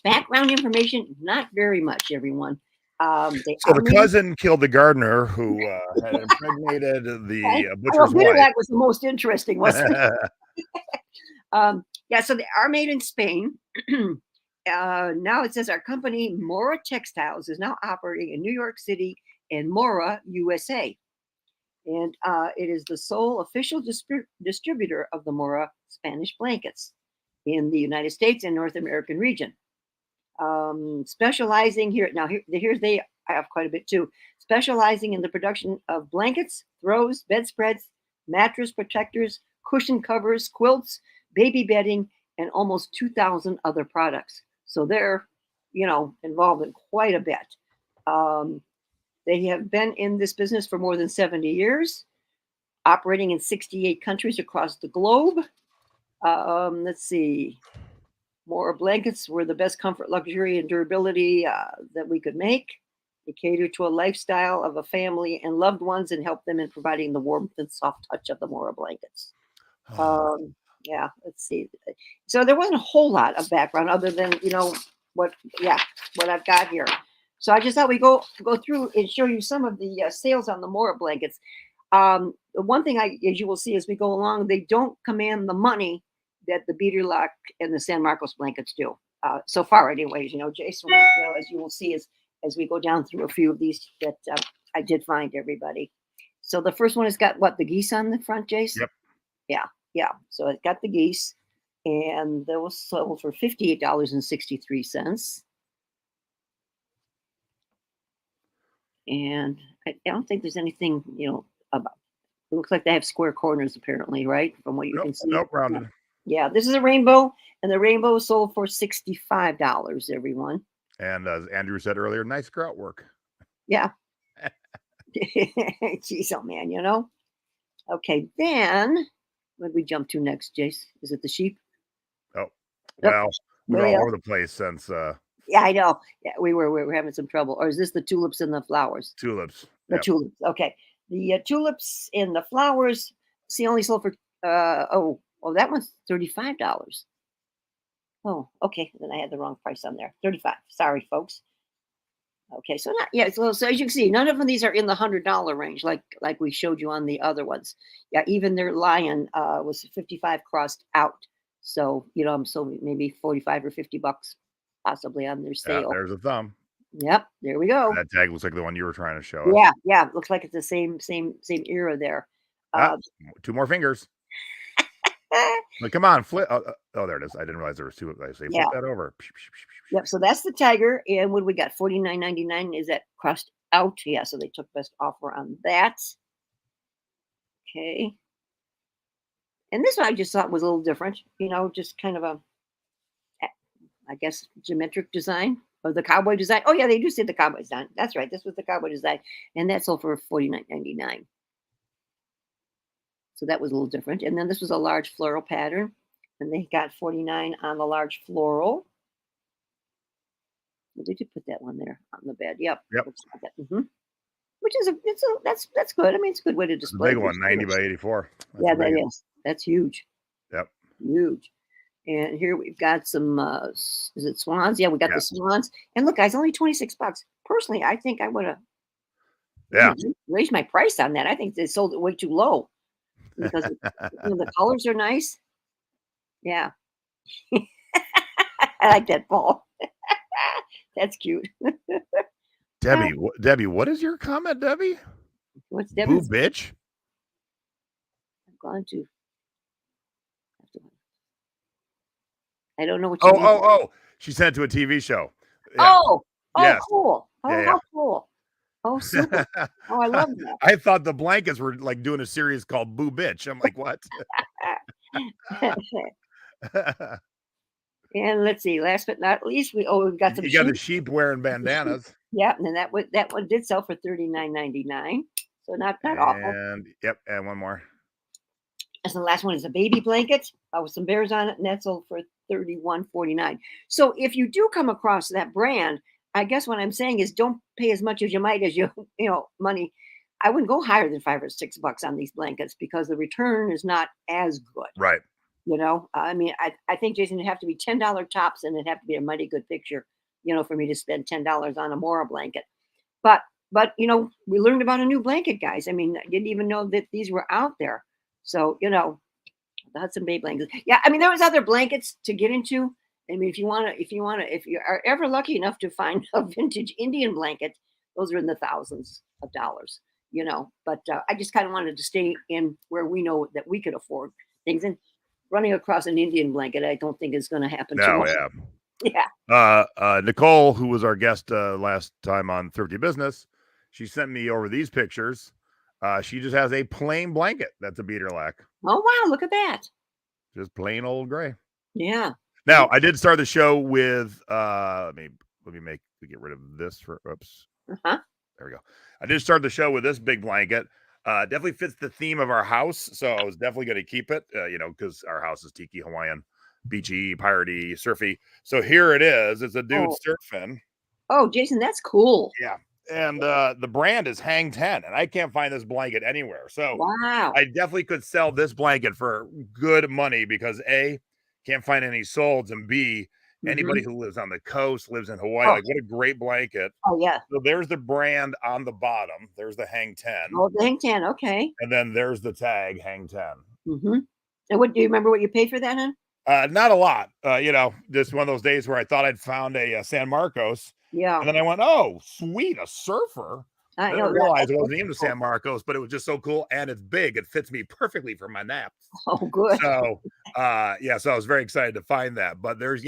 Speaker 1: background information, not very much, everyone.
Speaker 2: so the cousin killed the gardener who had impregnated the butcher's wife.
Speaker 1: That was the most interesting, wasn't it? Yeah, so they are made in Spain. Now it says our company, Mora Textiles, is now operating in New York City and Mora, USA. And it is the sole official distributor of the Mora Spanish blankets in the United States and North American region. Specializing here, now here's they have quite a bit too, specializing in the production of blankets, throws, bedspreads, mattress protectors, cushion covers, quilts, baby bedding, and almost 2,000 other products. So they're, involved in quite a bit. They have been in this business for more than 70 years, operating in 68 countries across the globe. Let's see. Mora blankets were the best comfort, luxury, and durability that we could make. They cater to a lifestyle of a family and loved ones and help them in providing the warmth and soft touch of the Mora blankets. Yeah, let's see. So there wasn't a whole lot of background other than, what I've got here. So I just thought we go through and show you some of the sales on the Mora blankets. The one thing as you will see as we go along, they don't command the money that the Biederlack and the San Marcos blankets do. So far, anyways, Jason, as you will see as we go down through a few of these that I did find, everybody. So the first one has got the geese on the front, Jason?
Speaker 2: Yep.
Speaker 1: Yeah. So it's got the geese, and that was sold for $58.63. And I don't think there's anything, about. It looks like they have square corners, apparently, right? From what you can see.
Speaker 2: Nope, rounded.
Speaker 1: Yeah, this is a rainbow, and the rainbow is sold for $65, everyone.
Speaker 2: And as Andrew said earlier, nice grout work.
Speaker 1: Yeah. Jeez, oh man, Okay, then what did we jump to next, Jace? Is it the sheep?
Speaker 2: Oh, well, we're all over the place since.
Speaker 1: Yeah, I know. Yeah, we were having some trouble. Or is this the tulips and the flowers?
Speaker 2: Tulips.
Speaker 1: The tulips. Okay, the tulips and the flowers. See, only sold for that one's $35. Oh, okay. Then I had the wrong price on there. 35. Sorry, folks. Okay, so so as you can see, none of these are in the $100 range, like we showed you on the other ones. Yeah, even their lion was 55 crossed out. So so maybe 45 or $50 possibly on their sale.
Speaker 2: Yeah, there's a thumb.
Speaker 1: Yep, there we go.
Speaker 2: That tag looks like the one you were trying to show us.
Speaker 1: Yeah, looks like it's the same era there.
Speaker 2: 2 more fingers. But come on, flip. Oh, there it is. I didn't realize there was 2. I say flip that over.
Speaker 1: Yep. So that's the tiger, and what we got? $49.99. Is that crossed out? Yeah. So they took best offer on that. Okay. And this one I just thought was a little different. Just kind of a, I guess, geometric design or the cowboy design. Oh yeah, they do say the cowboy design. That's right. This was the cowboy design, and that sold for $49.99. So that was a little different. And then this was a large floral pattern, and they got $49 on the large floral. Well, they did put that one there on the bed. Yep. Mm-hmm. Which is that's good. I mean, it's a good way to display.
Speaker 2: The big one, 90 by 84.
Speaker 1: That is. That's huge.
Speaker 2: Yep.
Speaker 1: Huge. And here we've got some, is it swans? Yeah, we got
Speaker 2: Yeah.
Speaker 1: the swans. And look, guys, only 26 bucks. Personally, I think I would have
Speaker 2: Yeah.
Speaker 1: raised my price on that. I think they sold it way too low because the colors are nice. Yeah. I like that ball. That's cute.
Speaker 2: Debbie, what is your comment, Debbie?
Speaker 1: What's
Speaker 2: Boo
Speaker 1: Devin's?
Speaker 2: bitch?
Speaker 1: I'm going to. I don't know what you
Speaker 2: Oh,
Speaker 1: mean.
Speaker 2: oh, oh. She sent it to a TV show. Yeah.
Speaker 1: Oh, oh,
Speaker 2: Yes.
Speaker 1: cool. Oh,
Speaker 2: Yeah,
Speaker 1: how cool. Oh, super.
Speaker 2: yeah.
Speaker 1: Oh, I love
Speaker 2: I thought the blankets were like doing a series called Boo Bitch. I'm like, what?
Speaker 1: that. And let's see, last but not least, we've got some
Speaker 2: You got the
Speaker 1: sheep.
Speaker 2: sheep wearing bandanas.
Speaker 1: Yeah, and then that one did sell for $39.99. So not awful.
Speaker 2: And yep, and one more.
Speaker 1: And so the last one is a baby blanket with some bears on it, and that sold for $31.49. So if you do come across that brand, I guess what I'm saying is don't pay as much as you might as money. I wouldn't go higher than $5 or $6 on these blankets because the return is not as good.
Speaker 2: Right.
Speaker 1: I mean, I think, Jason, it'd have to be $10 tops, and it'd have to be a mighty good picture, for me to spend $10 on a Mora blanket. But we learned about a new blanket, guys. I mean, I didn't even know that these were out there. So the Hudson Bay blankets. Yeah, I mean, there was other blankets to get into. I mean, if you are ever lucky enough to find a vintage Indian blanket, those are in the thousands of dollars. But I just kind of wanted to stay in where we know that we could afford things. And running across an Indian blanket, I don't think is going to happen too
Speaker 2: No,
Speaker 1: much.
Speaker 2: yeah.
Speaker 1: Yeah.
Speaker 2: Nicole, who was our guest last time on Thrifty Business, she sent me over these pictures. She just has a plain blanket. That's a Biederlack.
Speaker 1: Oh wow, look at that.
Speaker 2: Just plain old gray.
Speaker 1: Yeah.
Speaker 2: Now, I did start the show with let me get rid of this for oops.
Speaker 1: Uh-huh.
Speaker 2: There we go. I did start the show with this big blanket. Definitely fits the theme of our house, so I was definitely going to keep it. Because our house is tiki Hawaiian, beachy, piratey, surfy. So here it is. It's a dude surfing.
Speaker 1: Oh, Jason, that's cool.
Speaker 2: Yeah. And the brand is Hang 10, and I can't find this blanket anywhere. So
Speaker 1: wow.
Speaker 2: I definitely could sell this blanket for good money because A, can't find any solds, and B, anybody who lives on the coast, lives in Hawaii, like what a great blanket.
Speaker 1: Oh yeah.
Speaker 2: So there's the brand on the bottom. There's the Hang 10.
Speaker 1: Oh, the Hang 10. Okay.
Speaker 2: And then there's the tag Hang 10.
Speaker 1: Mm-hmm. And what do you remember what you paid for that, huh?
Speaker 2: Not a lot. Just one of those days where I thought I'd found a San Marcos.
Speaker 1: Yeah.
Speaker 2: And then I went, oh, sweet, a surfer. I didn't realize it wasn't even San Marcos, but it was just so cool. And it's big. It fits me perfectly for my naps.
Speaker 1: Oh, good.
Speaker 2: So, so I was very excited to find that. But there's,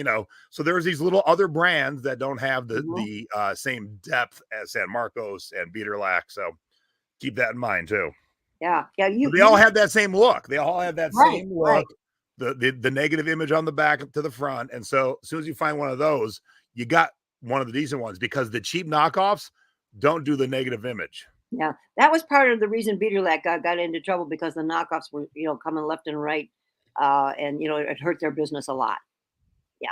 Speaker 2: so there's these little other brands that don't have the same depth as San Marcos and Biederlack. So keep that in mind too.
Speaker 1: Yeah. Yeah.
Speaker 2: They all have that same look. They all have that same look.
Speaker 1: Right.
Speaker 2: The negative image on the back to the front. And so as soon as you find one of those, you got one of the decent ones because the cheap knockoffs don't do the negative image.
Speaker 1: Yeah, that was part of the reason Biederlack got into trouble because the knockoffs were, coming left and right, and it hurt their business a lot. Yeah,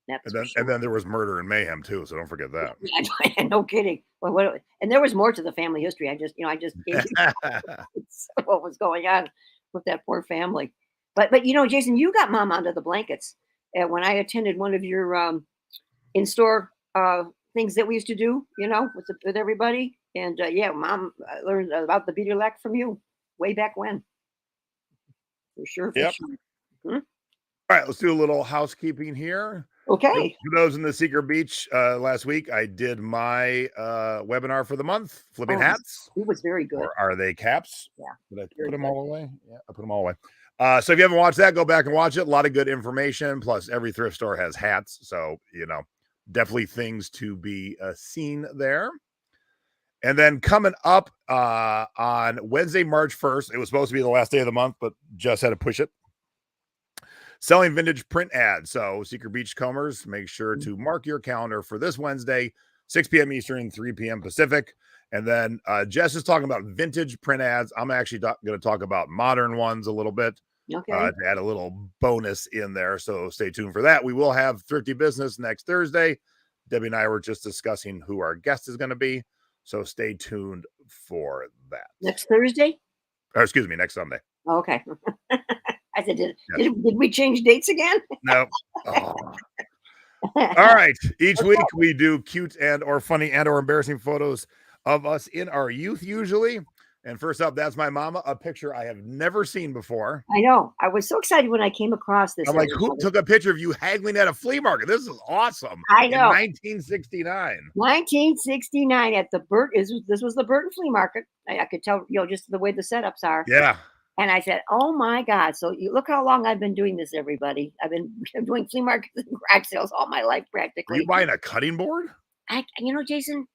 Speaker 2: and then there was murder and mayhem too, so don't forget that.
Speaker 1: Yeah, no kidding. Well, and there was more to the family history. I just gave you what was going on with that poor family. But Jason, you got mom under the blankets when I attended one of your in-store things that we used to do, with everybody. And mom learned about the Biederlack from you way back when. For sure.
Speaker 2: Yep.
Speaker 1: Sure.
Speaker 2: All right, let's do a little housekeeping here.
Speaker 1: Okay.
Speaker 2: For those in the Secret Beach last week, I did my webinar for the month, flipping hats.
Speaker 1: It was very good.
Speaker 2: Or are they caps?
Speaker 1: Yeah.
Speaker 2: Did I put them all away? Yeah, I put them all away. So if you haven't watched that, go back and watch it. A lot of good information. Plus, every thrift store has hats. So, definitely things to be seen there. And then coming up on Wednesday, March 1st, it was supposed to be the last day of the month, but just had to push it. Selling vintage print ads. So Secret Beachcombers, make sure to mark your calendar for this Wednesday, 6 p.m. Eastern, 3 p.m. Pacific. And then Jess is talking about vintage print ads. I'm actually going to talk about modern ones a little bit.
Speaker 1: Okay.
Speaker 2: To add a little bonus in there. So stay tuned for that. We will have Thrifty Business next Thursday. Debbie and I were just discussing who our guest is going to be. So stay tuned for that.
Speaker 1: Next Thursday?
Speaker 2: Or excuse me, next Sunday.
Speaker 1: Okay. I said, did,
Speaker 2: Yes.
Speaker 1: did we change dates again?
Speaker 2: Nope. Oh. All right. Each week we do cute and or funny and or embarrassing photos of us in our youth, usually. And first up, that's my mama, a picture I have never seen before.
Speaker 1: I know. I was so excited when I came across this.
Speaker 2: I'm like, who took a picture of you haggling at a flea market? This is awesome.
Speaker 1: I know.
Speaker 2: In 1969.
Speaker 1: 1969 at the this was the Burton Flea Market. I could tell, just the way the setups are.
Speaker 2: Yeah.
Speaker 1: And I said, "Oh my God!" So you look how long I've been doing this, everybody. I've been doing flea markets and garage sales all my life,
Speaker 2: Were
Speaker 1: practically.
Speaker 2: you buying a cutting board?
Speaker 1: Jason,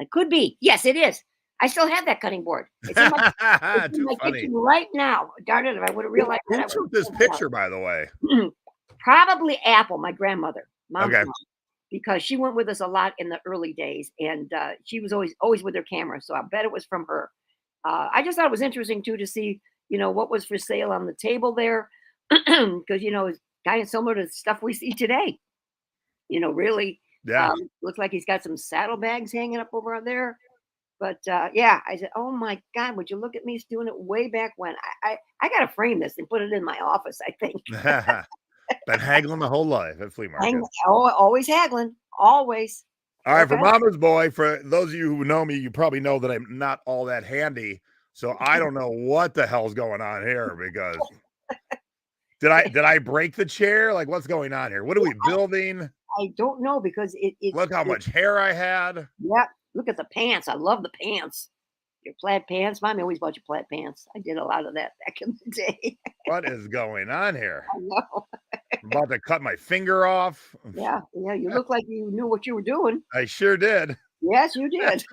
Speaker 1: it could be. Yes, it is. I still have that cutting board. It's in my,
Speaker 2: Too funny.
Speaker 1: kitchen right now. Darn it! If I would have realized
Speaker 2: Who
Speaker 1: that,
Speaker 2: took this picture, by the way?
Speaker 1: Probably Apple, my grandmother, mom's
Speaker 2: Okay.
Speaker 1: mom, because she went with us a lot in the early days, and she was always with her camera. So I bet it was from her. I just thought it was interesting too to see, what was for sale on the table there, because it's kind of similar to stuff we see today. Really,
Speaker 2: Yeah.
Speaker 1: looks like he's got some saddlebags hanging up over there. But yeah, I said, "Oh my God, would you look at me doing it way back when?" I got to frame this and put it in my office, I think.
Speaker 2: Been haggling the whole life at flea markets.
Speaker 1: Always haggling, always.
Speaker 2: All right, for
Speaker 1: Okay.
Speaker 2: Mama's Boy, for those of you who know me, you probably know that I'm not all that handy. So I don't know what the hell's going on here because did I break the chair? Like, what's going on here? What are we building?
Speaker 1: I don't know because
Speaker 2: Look how much hair I had.
Speaker 1: Yeah, look at the pants. I love the pants. Your plaid pants. Mommy always bought you plaid pants. I did a lot of that back in the day.
Speaker 2: What is going on here?
Speaker 1: I know.
Speaker 2: I'm about to cut my finger off.
Speaker 1: Yeah. You look like you knew what you were doing.
Speaker 2: I sure did.
Speaker 1: Yes, you did.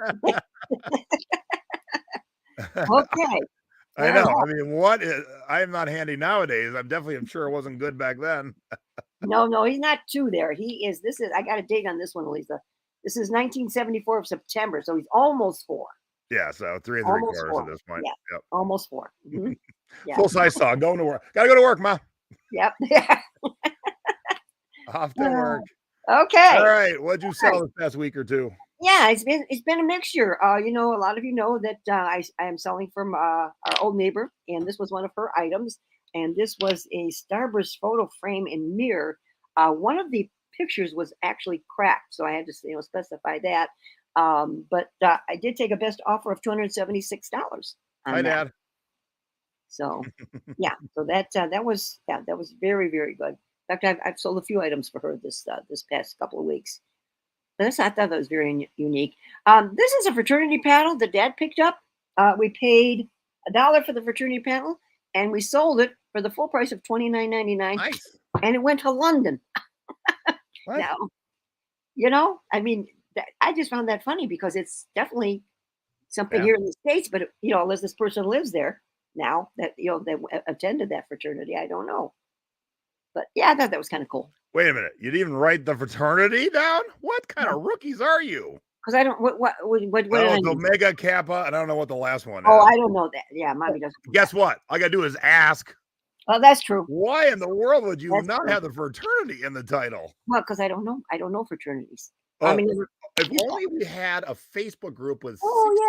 Speaker 1: Okay.
Speaker 2: I know. I mean, I am not handy nowadays. I'm sure it wasn't good back then.
Speaker 1: No, he's not two there. I got a date on this one, Lisa. This is 1974 of September, so he's almost 4.
Speaker 2: Yeah, so 3
Speaker 1: Almost
Speaker 2: 3/4
Speaker 1: 4.
Speaker 2: at this point.
Speaker 1: Yeah.
Speaker 2: Yep.
Speaker 1: Almost 4. Mhm. Yeah.
Speaker 2: Full size saw. Going to work. Gotta go to work, Ma.
Speaker 1: Yep.
Speaker 2: Off to work.
Speaker 1: Okay.
Speaker 2: All right. What'd you sell this past week or two?
Speaker 1: Yeah, it's been a mixture. A lot of you know that I am selling from our old neighbor, and this was one of her items. And this was a Starburst photo frame and mirror. One of the pictures was actually cracked, so I had to specify that. But I did take a best offer of $276 on
Speaker 2: Hi,
Speaker 1: that.
Speaker 2: Dad.
Speaker 1: So yeah, so that was very, very good. In fact, I've sold a few items for her this past couple of weeks. But I thought that was very unique. This is a fraternity panel that Dad picked up. We paid $1 for the fraternity panel, and we sold it for the full price of $29.99.
Speaker 2: Nice.
Speaker 1: And it went to London.
Speaker 2: What?
Speaker 1: Now, I mean, I just found that funny because it's definitely something here in the States, but unless this person lives there now that that attended that fraternity, I don't know. But yeah, I thought that was kind of cool.
Speaker 2: Wait a minute. You didn't even write the fraternity down? What kind of rookies are you?
Speaker 1: Because I don't what did I
Speaker 2: Oh,
Speaker 1: mean?
Speaker 2: Omega Kappa, and I don't know what the last one is.
Speaker 1: Oh, I don't know that. Yeah, Mommy doesn't.
Speaker 2: Guess what? All I gotta do is ask.
Speaker 1: Oh, that's true.
Speaker 2: Why in the world would you
Speaker 1: That's
Speaker 2: not
Speaker 1: true.
Speaker 2: have the fraternity in the title?
Speaker 1: Well, because I don't know. I don't know fraternities.
Speaker 2: Oh,
Speaker 1: I mean,
Speaker 2: if only we had a Facebook group with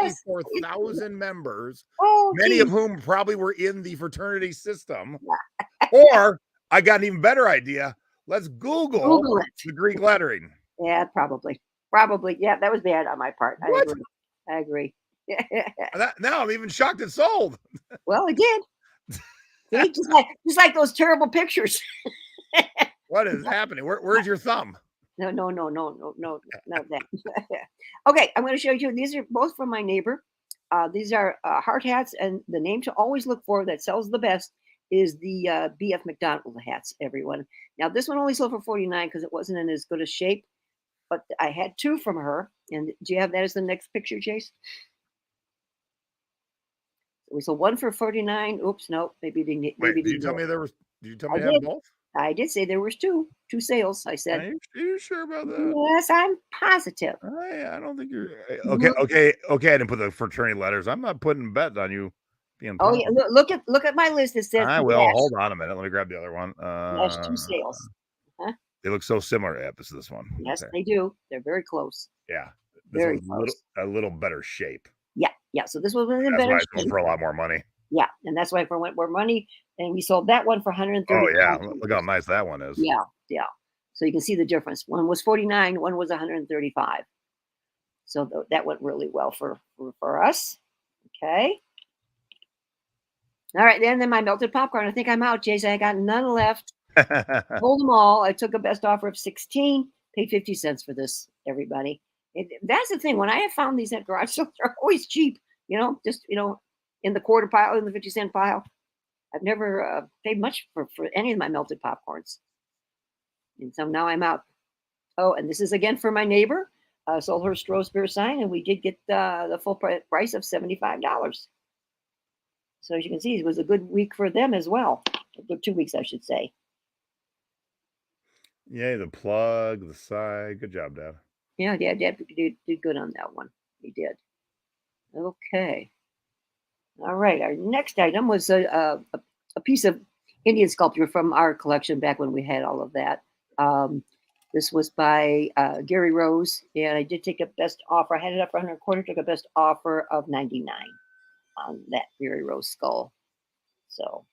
Speaker 1: yes.
Speaker 2: 64,000 members,
Speaker 1: Oh,
Speaker 2: many
Speaker 1: geez.
Speaker 2: of whom probably were in the fraternity system. Or I got an even better idea. Let's Google
Speaker 1: it.
Speaker 2: the Greek lettering.
Speaker 1: Yeah, probably. Yeah, that was bad on my part.
Speaker 2: What?
Speaker 1: I agree.
Speaker 2: Now I'm even shocked it sold.
Speaker 1: Well, it did. See, just like those terrible pictures.
Speaker 2: What is happening? Where's your thumb?
Speaker 1: No, not that. Okay, I'm going to show you. These are both from my neighbor. These are hard hats, and the name to always look for that sells the best is the BF McDonald hats, everyone. Now, this one only sold for $49 because it wasn't in as good a shape, but I had 2 from her. And do you have that as the next picture, Chase? We sold 1 for $49. Oops, no, maybe didn't.
Speaker 2: Wait,
Speaker 1: maybe
Speaker 2: did you tell me there was? Did you tell me to have both?
Speaker 1: I did say there was two sales. I said,
Speaker 2: Are you sure about that?
Speaker 1: yes, I'm positive.
Speaker 2: I don't think you're okay. I didn't put the fraternity letters. I'm not putting bets on you being.
Speaker 1: Oh yeah, look at my list. It says
Speaker 2: I will. Hold on a minute. Let me grab the other one.
Speaker 1: Dash 2 sales. Huh?
Speaker 2: They look so similar. Yep, this is this one.
Speaker 1: Yes,
Speaker 2: Okay.
Speaker 1: they do. They're very close.
Speaker 2: Yeah, this
Speaker 1: Very
Speaker 2: one's a little better shape.
Speaker 1: Yeah. So this one was in
Speaker 2: That's
Speaker 1: better
Speaker 2: why I sold
Speaker 1: shape.
Speaker 2: for a lot more money.
Speaker 1: Yeah, and that's why for went more money, and we sold that one for
Speaker 2: Oh, yeah.
Speaker 1: 135.
Speaker 2: Look how nice that one is.
Speaker 1: Yeah, yeah. So you can see the difference. One was 49, one was 135. So that went really well for us. Okay. All right, then my melted popcorn. I think I'm out, Jason. I got none left. Hold them all. I took a best offer of 16, paid 50 cents for this, everybody. That's the thing. When I have found these at garage sales, they're always cheap, just, in the quarter pile, in the 50-cent pile. I've never paid much for any of my melted popcorns. And so now I'm out. Oh, and this is again for my neighbor. Sold her Stroh's beer sign, and we did get the full price of $75. So as you can see, it was a good week for them as well. The 2 weeks, I should say.
Speaker 2: Yay, the plug, the side. Good job, Dad.
Speaker 1: Yeah, Dad did good on that one. He did. Okay. All right. Our next item was a piece of Indian sculpture from our collection back when we had all of that. This was by Gary Rose, and I did take a best offer. I had it up for 100 took a best offer of 99 on that Gary Rose skull. So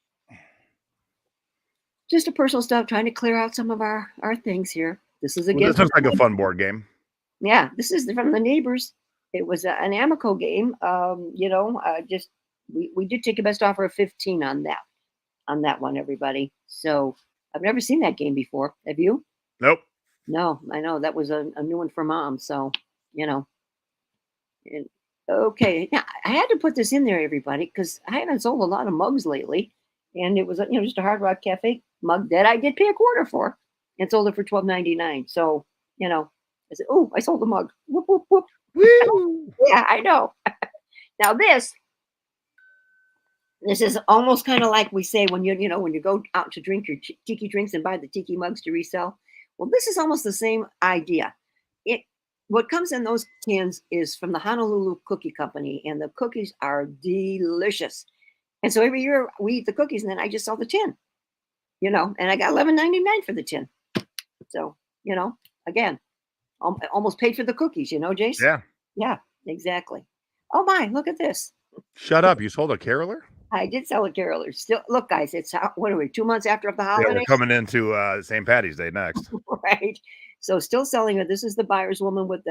Speaker 1: just a personal stuff, trying to clear out some of our things here. This is
Speaker 2: Well,
Speaker 1: again,
Speaker 2: this looks like a fun board game.
Speaker 1: yeah, this is from the neighbors. It was an Amico game. Just we did take a best offer of 15 on that one, everybody. So I've never seen that game before. Have you?
Speaker 2: Nope.
Speaker 1: No, I know that was a new one for Mom. So, and, okay. Now I had to put this in there, everybody, because I haven't sold a lot of mugs lately, and it was just a Hard Rock Cafe mug that I did pay a quarter for, and sold it for $12.99. So, I said, "Oh, I sold the mug." Whoop whoop whoop.
Speaker 2: Woo!
Speaker 1: Yeah, I know. Now this is almost kind of like we say when when you go out to drink your tiki drinks and buy the tiki mugs to resell. Well, this is almost the same idea. What comes in those tins is from the Honolulu Cookie Company, and the cookies are delicious. And so every year we eat the cookies, and then I just sell the tin, and I got $11.99 for the tin. So again, almost paid for the cookies, Jace.
Speaker 2: Yeah.
Speaker 1: Yeah, exactly. Oh my, look at this.
Speaker 2: Shut up. You sold a caroler?
Speaker 1: I did sell a caroler. Still, look, guys, it's what are we? 2 months after the
Speaker 2: Yeah, we're
Speaker 1: holidays,
Speaker 2: coming into St. Patty's Day next.
Speaker 1: right? So, still selling it. This is the buyer's woman with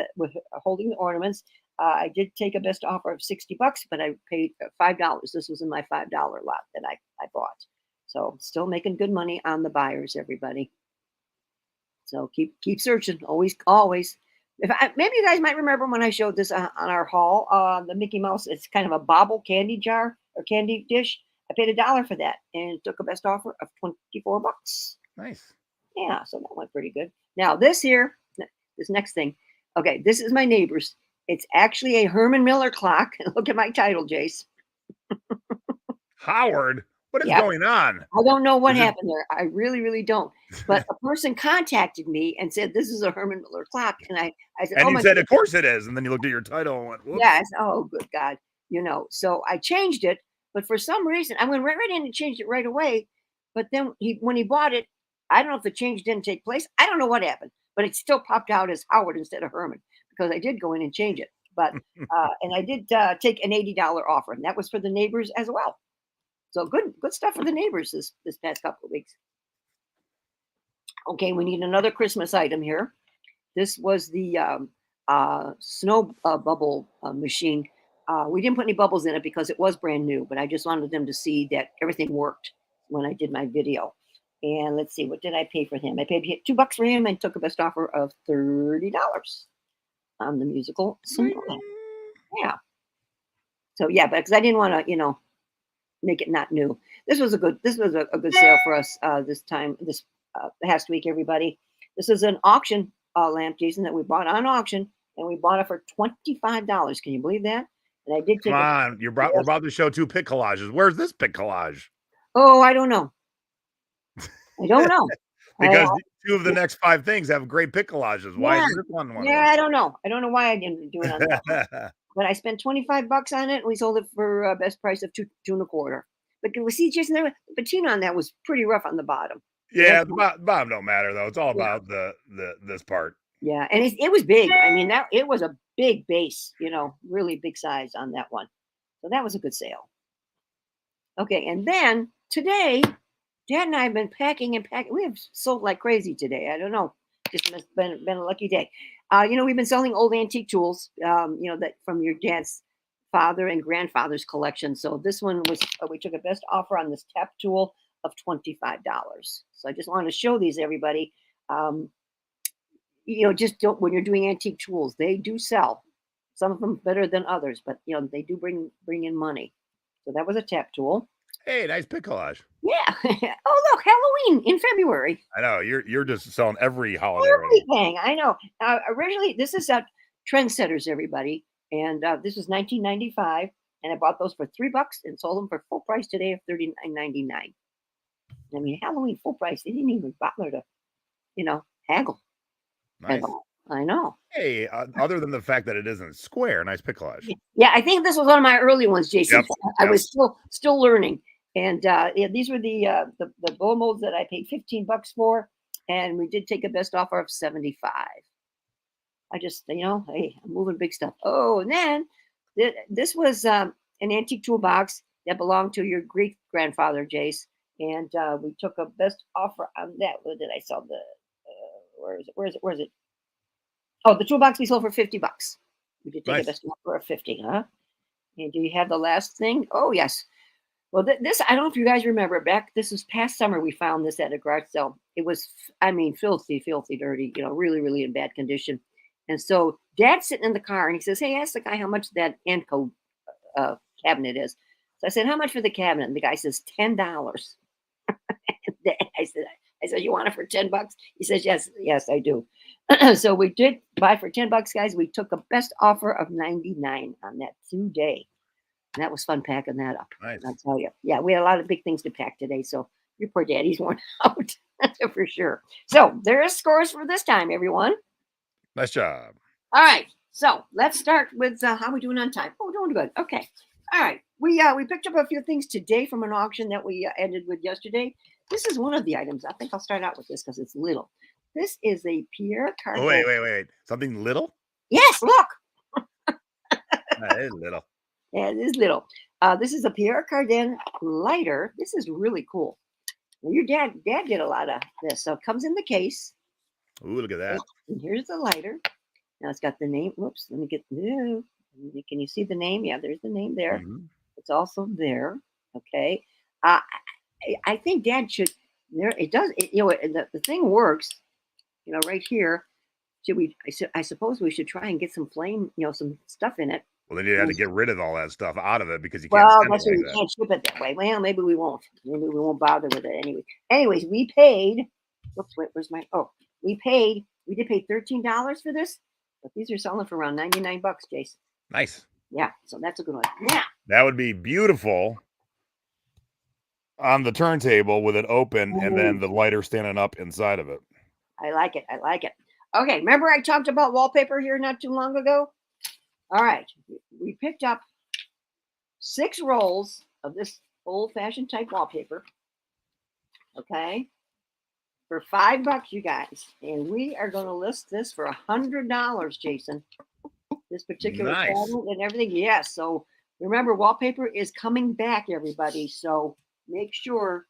Speaker 1: holding the ornaments. I did take a best offer of $60, but I paid $5. This was in my $5 lot that I bought. So, still making good money on the buyers, everybody. So keep searching. Always, always. Maybe you guys might remember when I showed this on our haul, the Mickey Mouse. It's kind of a bobble candy jar or candy dish. I paid $1 for that and took a best offer of $24.
Speaker 2: Nice.
Speaker 1: Yeah, so that went pretty good. Now this next thing. Okay, this is my neighbor's. It's actually a Herman Miller clock. Look at my title, Jace.
Speaker 2: Howard, what is
Speaker 1: Yep.
Speaker 2: going on?
Speaker 1: I don't know what
Speaker 2: Is it-
Speaker 1: happened there. I really, really don't. But a person contacted me and said, "This is a Herman Miller clock." And I said,
Speaker 2: And
Speaker 1: "Oh
Speaker 2: you
Speaker 1: my
Speaker 2: said,
Speaker 1: God."
Speaker 2: of course it is. And then you looked at your title and went, whoops.
Speaker 1: Yeah. I said, "Oh, good God." So I changed it. But for some reason, I went right in and changed it right away. But then when he bought it, I don't know if the change didn't take place. I don't know what happened, but it still popped out as Howard instead of Herman because I did go in and change it. But and I did take an $80 offer, and that was for the neighbors as well. So good stuff for the neighbors this past couple of weeks. Okay, we need another Christmas item here. This was the snow bubble machine. We didn't put any bubbles in it because it was brand new, but I just wanted them to see that everything worked when I did my video. And let's see, what did I pay for him? I paid $2 for him and took a best offer of $30 on the musical Snowman. Yeah. So yeah, but because I didn't want to, make it not new. This was a good sale for us this past week, everybody. This is an auction lamp, Jason, that we bought on auction, and we bought it for $25. Can you believe that? And I did take
Speaker 2: Come on. We're about to show 2 pic collages. Where's this pic collage?
Speaker 1: Oh, I don't know. I don't know.
Speaker 2: Because 2 of the next 5 things have great pic collages. Why is this one of
Speaker 1: Yeah, I don't know. I don't know why I didn't do it on that one. But I spent $25 on it, and we sold it for a best price of $2.25. But can we see, Jason, the patina on that was pretty rough on the bottom.
Speaker 2: Yeah, the bottom don't matter though. It's all
Speaker 1: Yeah.
Speaker 2: about this part.
Speaker 1: Yeah, and it was big. I mean, it was a big base, really big size on that one. So that was a good sale. Okay, and then today, Dad and I have been packing and packing. We have sold like crazy today. I don't know. Just must been a lucky day. We've been selling old antique tools, that from your dad's father and grandfather's collection. So this one was, we took a best offer on this tap tool of $25. So I just wanted to show these everybody. Um, just don't, when you're doing antique tools, they do sell. Some of them better than others, but they do bring in money. So that was a tap tool.
Speaker 2: Hey, nice pick collage.
Speaker 1: Yeah. Oh, look, Halloween in February.
Speaker 2: I know you're just selling every holiday already.
Speaker 1: Everything. I know. Originally, this is Trendsetters, everybody, and this was 1995, and I bought those for $3 and sold them for full price today of $39.99. I mean, Halloween full price. They didn't even bother to, haggle at
Speaker 2: Nice.
Speaker 1: all. I know.
Speaker 2: Hey, other than the fact that it isn't square, nice pick collage.
Speaker 1: Yeah, I think this was one of my early ones, Jason.
Speaker 2: Yep,
Speaker 1: I
Speaker 2: yep.
Speaker 1: was still learning, and these were the blow molds that I paid $15 for, and we did take a best offer of 75. I just, hey, I'm moving big stuff. Oh, and then this was an antique toolbox that belonged to your Greek grandfather, Jace, and we took a best offer on that. What did I sell? Where is it? Where is it? Oh, the toolbox we sold for $50. We did take
Speaker 2: Nice.
Speaker 1: a best offer of 50, huh? And do you have the last thing? Oh, yes. Well, this, I don't know if you guys remember back, this was past summer. We found this at a garage sale. It was, filthy, filthy, dirty, really, really in bad condition. And so Dad's sitting in the car and he says, "Hey, ask the guy how much that Anco cabinet is." So I said, "How much for the cabinet?" And the guy says, $10. I said, "You want it for $10?" He says, yes, I do. So we did buy for $10, guys. We took a best offer of 99 on that today. And that was fun packing that up.
Speaker 2: Nice.
Speaker 1: I'll tell you. Yeah, we had a lot of big things to pack today. So your poor daddy's worn out for sure. So there are scores for this time, everyone.
Speaker 2: Nice job.
Speaker 1: All right. So let's start with how we doing on time. Oh, doing good. Okay. All right. We picked up a few things today from an auction that we ended with yesterday. This is one of the items. I think I'll start out with this because it's little. This is a Pierre Cardin.
Speaker 2: Oh, wait. Something little?
Speaker 1: Yes, look.
Speaker 2: That is little.
Speaker 1: Yeah, it is little. This is a Pierre Cardin lighter. This is really cool. Well, your dad did a lot of this. So it comes in the case.
Speaker 2: Ooh, look at that.
Speaker 1: And here's the lighter. Now it's got the name. Whoops, let me get. Can you see the name? Yeah, there's the name there.
Speaker 2: Mm-hmm.
Speaker 1: It's also there. Okay. I think Dad should. There, it does. The thing works. Right here. Should we? I suppose we should try and get some flame. Some stuff in it.
Speaker 2: Well, then you have to get rid of all that stuff out of it because you can't.
Speaker 1: Well, that's why we can't ship it that way. Well, maybe we won't. Maybe we won't bother with it anyway. Anyways, we paid. Whoops, wait, where's my? Oh, we did pay $13 for this, but these are selling for around $99, Jason.
Speaker 2: Nice.
Speaker 1: Yeah, so that's a good one. Yeah,
Speaker 2: that would be beautiful on the turntable with it open and then the lighter standing up inside of it.
Speaker 1: I like it. Okay, remember I talked about wallpaper here not too long ago? All right, we picked up 6 rolls of this old-fashioned type wallpaper. Okay, for $5, you guys, and we are going to list this for $100, Jason. This particular cabinet and everything. Yes. So remember, wallpaper is coming back, everybody. So make sure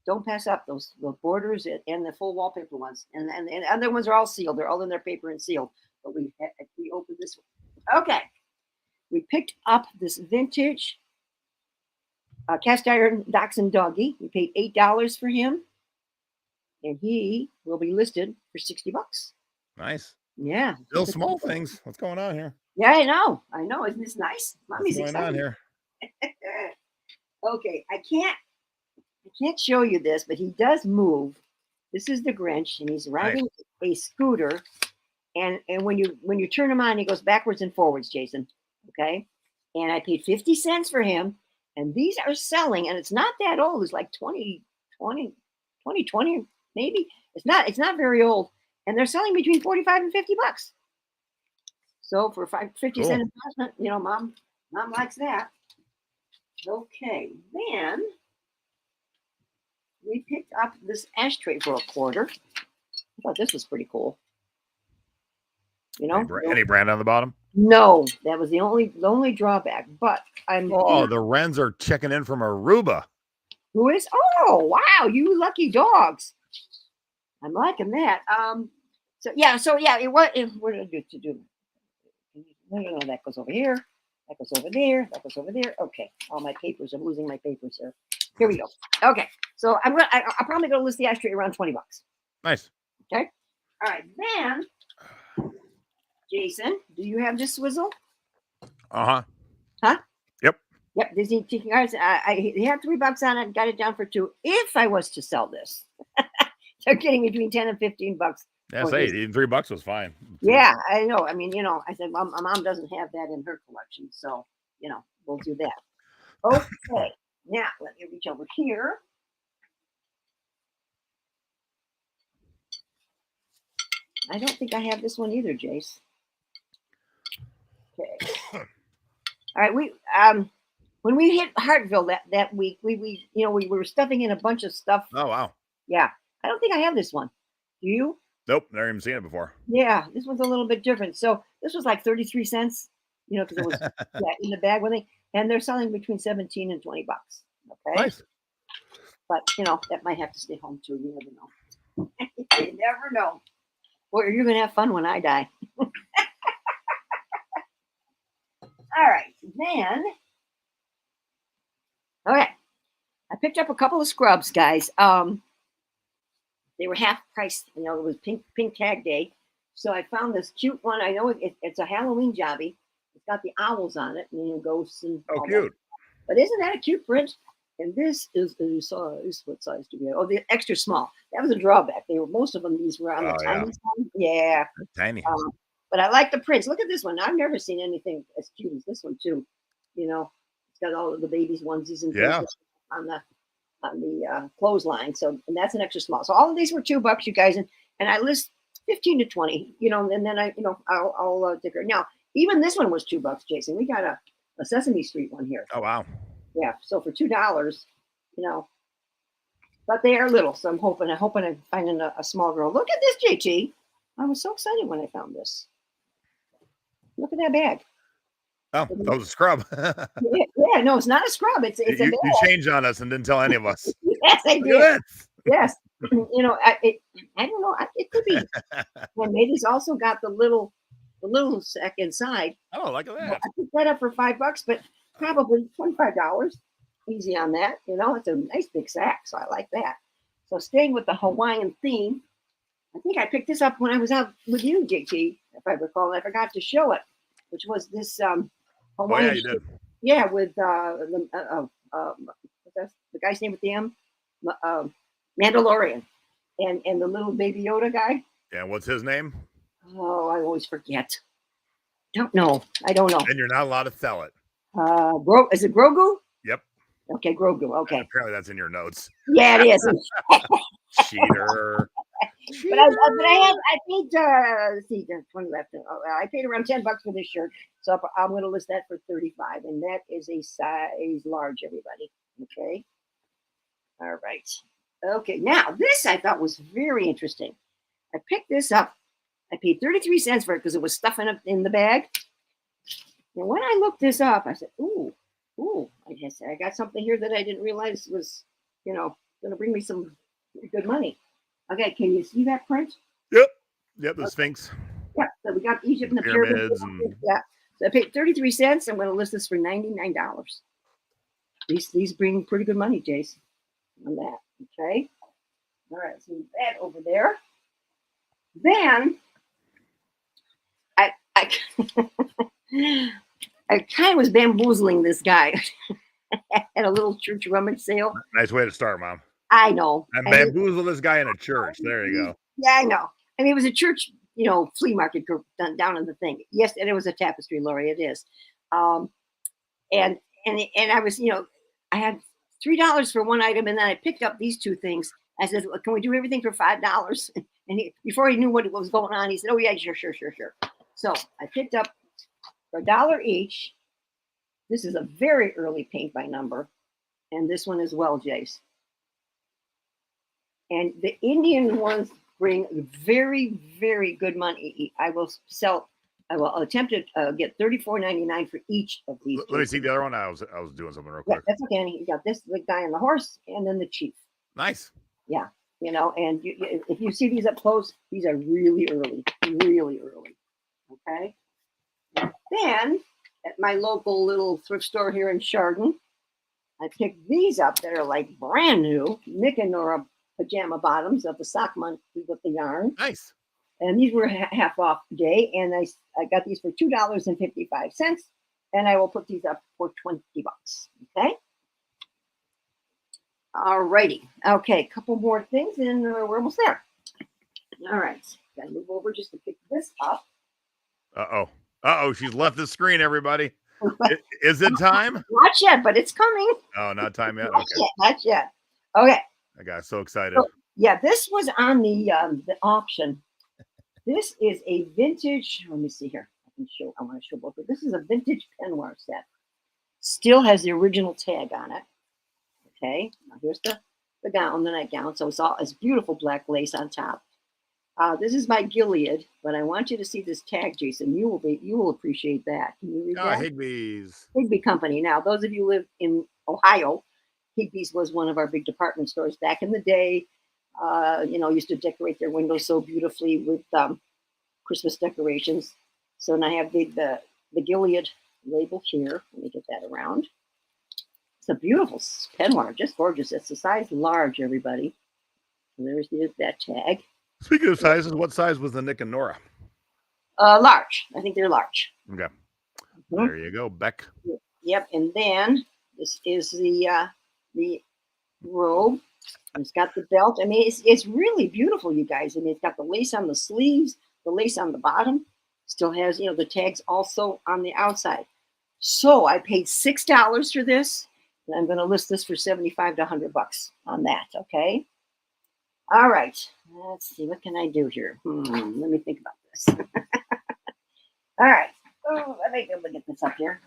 Speaker 1: don't pass up those borders and the full wallpaper ones. And other ones are all sealed. They're all in their paper and sealed. But we opened this one. Okay. We picked up this vintage cast iron Dachshund doggy. We paid $8 for him, and he will be listed for $60.
Speaker 2: Nice.
Speaker 1: Yeah.
Speaker 2: Still small things. What's going on here?
Speaker 1: Yeah, I know. Isn't this nice?
Speaker 2: Mommy's excited. What's going on here?
Speaker 1: Okay, I can't show you this, but he does move. This is the Grinch, and he's riding a scooter. And when you turn him on, he goes backwards and forwards, Jason. Okay, and I paid 50 cents for him, and these are selling, and it's not that old. It's like 2020 maybe. It's not very old. And they're selling between $45 and $50. So for 50 cent investment, mom likes that. Okay, then we picked up this ashtray for $0.25. I thought this was pretty cool.
Speaker 2: Any brand on the bottom?
Speaker 1: No, that was the only drawback. But I'm
Speaker 2: Oh, the wrens are checking in from Aruba.
Speaker 1: who is? Oh, wow, you lucky dogs. I'm liking that. So yeah, what did I do to do? No, that goes over here. That goes over there. That goes over there. Okay, all my papers. I'm losing my papers here. Here we go. Okay, so I'm probably gonna list the ashtray around $20.
Speaker 2: Nice.
Speaker 1: Okay. All right, then, Jason, do you have this swizzle?
Speaker 2: Uh-huh.
Speaker 1: Huh?
Speaker 2: Yep.
Speaker 1: Yep, Disney tiki cards. He had $3 on it. Got it down for $2. If I was to sell this, they're getting between $10 and $15.
Speaker 2: Yeah, say even $3 was fine.
Speaker 1: Yeah, I know. I mean, I said, well, my mom doesn't have that in her collection, so we'll do that. Okay, now let me reach over here. I don't think I have this one either, Jace. Okay. All right, when we hit Hartville that week, we were stuffing in a bunch of stuff.
Speaker 2: Oh wow.
Speaker 1: Yeah, I don't think I have this one. Do you?
Speaker 2: Nope, never even seen it before.
Speaker 1: Yeah, this one's a little bit different. So this was like 33 cents, because it was in the bag when and they're selling between 17 and $20. Okay.
Speaker 2: Nice.
Speaker 1: But that might have to stay home too. You never know. You never know. Well, you're gonna have fun when I die. All right, then. Okay, I picked up a couple of scrubs, guys. They were half price. It was pink tag day, so I found this cute one. I know it's a Halloween jobby. It's got the owls on it and ghosts and
Speaker 2: oh, cute.
Speaker 1: That. But isn't that a cute print? And this is a size. What size do we have? Oh, the extra small. That was a drawback. Most of them. These were on the tiny side. Yeah,
Speaker 2: tiny.
Speaker 1: But I like the prints. Look at this one. I've never seen anything as cute as this one too. It's got all of the babies onesies and things on the clothesline. So, and that's an extra small. So all of these were $2, you guys, and I list 15 to 20. And then I'll take her. Now, even this one was $2, Jason. We got a Sesame Street one here.
Speaker 2: Oh wow.
Speaker 1: Yeah. So for $2, but they are little. So I'm hoping I'm finding a small girl. Look at this, JT. I was so excited when I found this. Look at that bag.
Speaker 2: Oh, that was a scrub.
Speaker 1: yeah, no, it's not a scrub. It's a bag.
Speaker 2: You changed on us and didn't tell any of us.
Speaker 1: Yes, I did. Yes. I don't know. It could be. And maybe's also got the little sack inside.
Speaker 2: Oh, look at that.
Speaker 1: I picked that up for $5, but probably $25. Easy on that. It's a nice big sack, so I like that. So staying with the Hawaiian theme, I think I picked this up when I was out with you, JT, if I recall. I forgot to show it, which was this Hawaiian.
Speaker 2: Oh, yeah, you did.
Speaker 1: Yeah, with the guy's name with the M, Mandalorian, and the little Baby Yoda guy.
Speaker 2: Yeah, what's his name?
Speaker 1: Oh, I always forget. Don't know. I don't know.
Speaker 2: And you're not allowed to sell it.
Speaker 1: Is it Grogu?
Speaker 2: Yep.
Speaker 1: Okay, Grogu. Okay.
Speaker 2: And apparently that's in your notes.
Speaker 1: Yeah, it is.
Speaker 2: Cheater.
Speaker 1: But I paid let's see, 20 left. I paid around $10 for this shirt, so I'm going to list that for $35, and that is a size large, everybody. Okay. All right. Okay. Now this I thought was very interesting. I picked this up. I paid 33 cents for it because it was stuffing up in the bag. And when I looked this up, I said, "Ooh, I got something here that I didn't realize was, going to bring me some good money." Okay, can you see that print?
Speaker 2: Yep, the Sphinx.
Speaker 1: Yeah, so we got Egypt and the
Speaker 2: pyramids.
Speaker 1: Yeah, so I paid 33 cents. I'm going to list this for $99. These bring pretty good money, Jace, on that. Okay. All right, so that over there. Then I I kind of was bamboozling this guy at a little church rummage sale.
Speaker 2: Nice way to start, Mom.
Speaker 1: I know.
Speaker 2: And bamboozle this guy in a church. There you go.
Speaker 1: Yeah, I know. I mean, it was a church, flea market down in the thing. Yes, and it was a tapestry, Lori. It is. And I was, I had $3 for one item, and then I picked up these two things. I said, well, "Can we do everything for $5?" And before he knew what was going on, he said, "Oh yeah, sure." So I picked up for $1 each. This is a very early paint by number, and this one as well, Jace. And the Indian ones bring very, very good money. I will sell I will attempt to get $34.99 for each of these.
Speaker 2: Let me see the other one. I was doing something real
Speaker 1: Yeah,
Speaker 2: quick.
Speaker 1: that's okay. And you got this, the guy on the horse, and then the chief.
Speaker 2: Nice.
Speaker 1: Yeah, and if you see these up close, these are really early, really early. Okay. Then at my local little thrift store here in Chardon, I picked these up that are like brand new Nick and Nora pajama bottoms of the sock month with the yarn.
Speaker 2: Nice.
Speaker 1: And these were half off today. And I got these for $2.55. And I will put these up for $20. Okay. All righty. Okay. A couple more things and we're almost there. All right. Got to move over just to pick this up.
Speaker 2: Uh-oh. She's left the screen, everybody. Is it time?
Speaker 1: Not yet, but it's coming.
Speaker 2: Oh, not time yet?
Speaker 1: Not
Speaker 2: Okay.
Speaker 1: yet. Not yet. Okay.
Speaker 2: I got so excited.
Speaker 1: So, yeah, this was on the auction. This is a vintage. Let me see here. I want to show both. This is a vintage peignoir set. Still has the original tag on it. Okay. Now here's the gown, the nightgown. So it's beautiful black lace on top. This is by Gilead, but I want you to see this tag, Jason. You will appreciate that. Can you read that?
Speaker 2: Higbee's.
Speaker 1: Higbee Company. Now, those of you who live in Ohio, Higbee's was one of our big department stores back in the day. Used to decorate their windows so beautifully with Christmas decorations. So now I have the Gilead label here. Let me get that around. It's a beautiful peignoir, just gorgeous. It's a size large, everybody. So there's that tag.
Speaker 2: Speaking of sizes, what size was the Nick and Nora?
Speaker 1: Large. I think they're large.
Speaker 2: Okay. Mm-hmm. There you go, Beck.
Speaker 1: Yep. And then this is the robe. It's got the belt. I mean, it's really beautiful, you guys. I mean, it's got the lace on the sleeves, the lace on the bottom. Still has, the tags also on the outside. So I paid $6 for this, and I'm going to list this for $75 to $100 on that. Okay. All right. Let's see. What can I do here? Let me think about this. All right. Oh, I may be able to get this up here.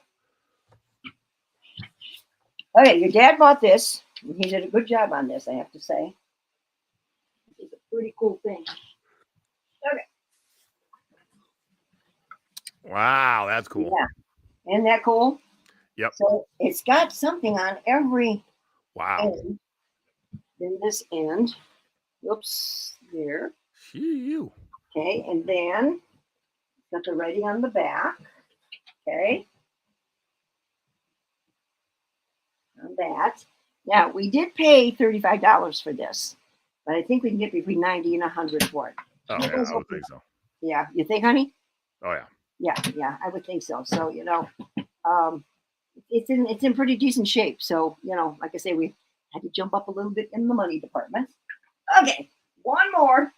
Speaker 1: Okay, your dad bought this. And he did a good job on this, I have to say. It's a pretty cool thing. Okay.
Speaker 2: Wow, that's cool.
Speaker 1: Yeah. Isn't that cool?
Speaker 2: Yep.
Speaker 1: So it's got something on every
Speaker 2: end.
Speaker 1: In this end. Whoops, there.
Speaker 2: You.
Speaker 1: Okay, and then got the writing on the back. Okay. On that. Now, we did pay $35 for this, but I think we can get between $90 and $100 for it.
Speaker 2: Oh, yeah, I would think so.
Speaker 1: Yeah, you think, honey?
Speaker 2: Oh, yeah.
Speaker 1: Yeah, I would think so. So, it's in pretty decent shape. So, like I say, we had to jump up a little bit in the money department. Okay, one more.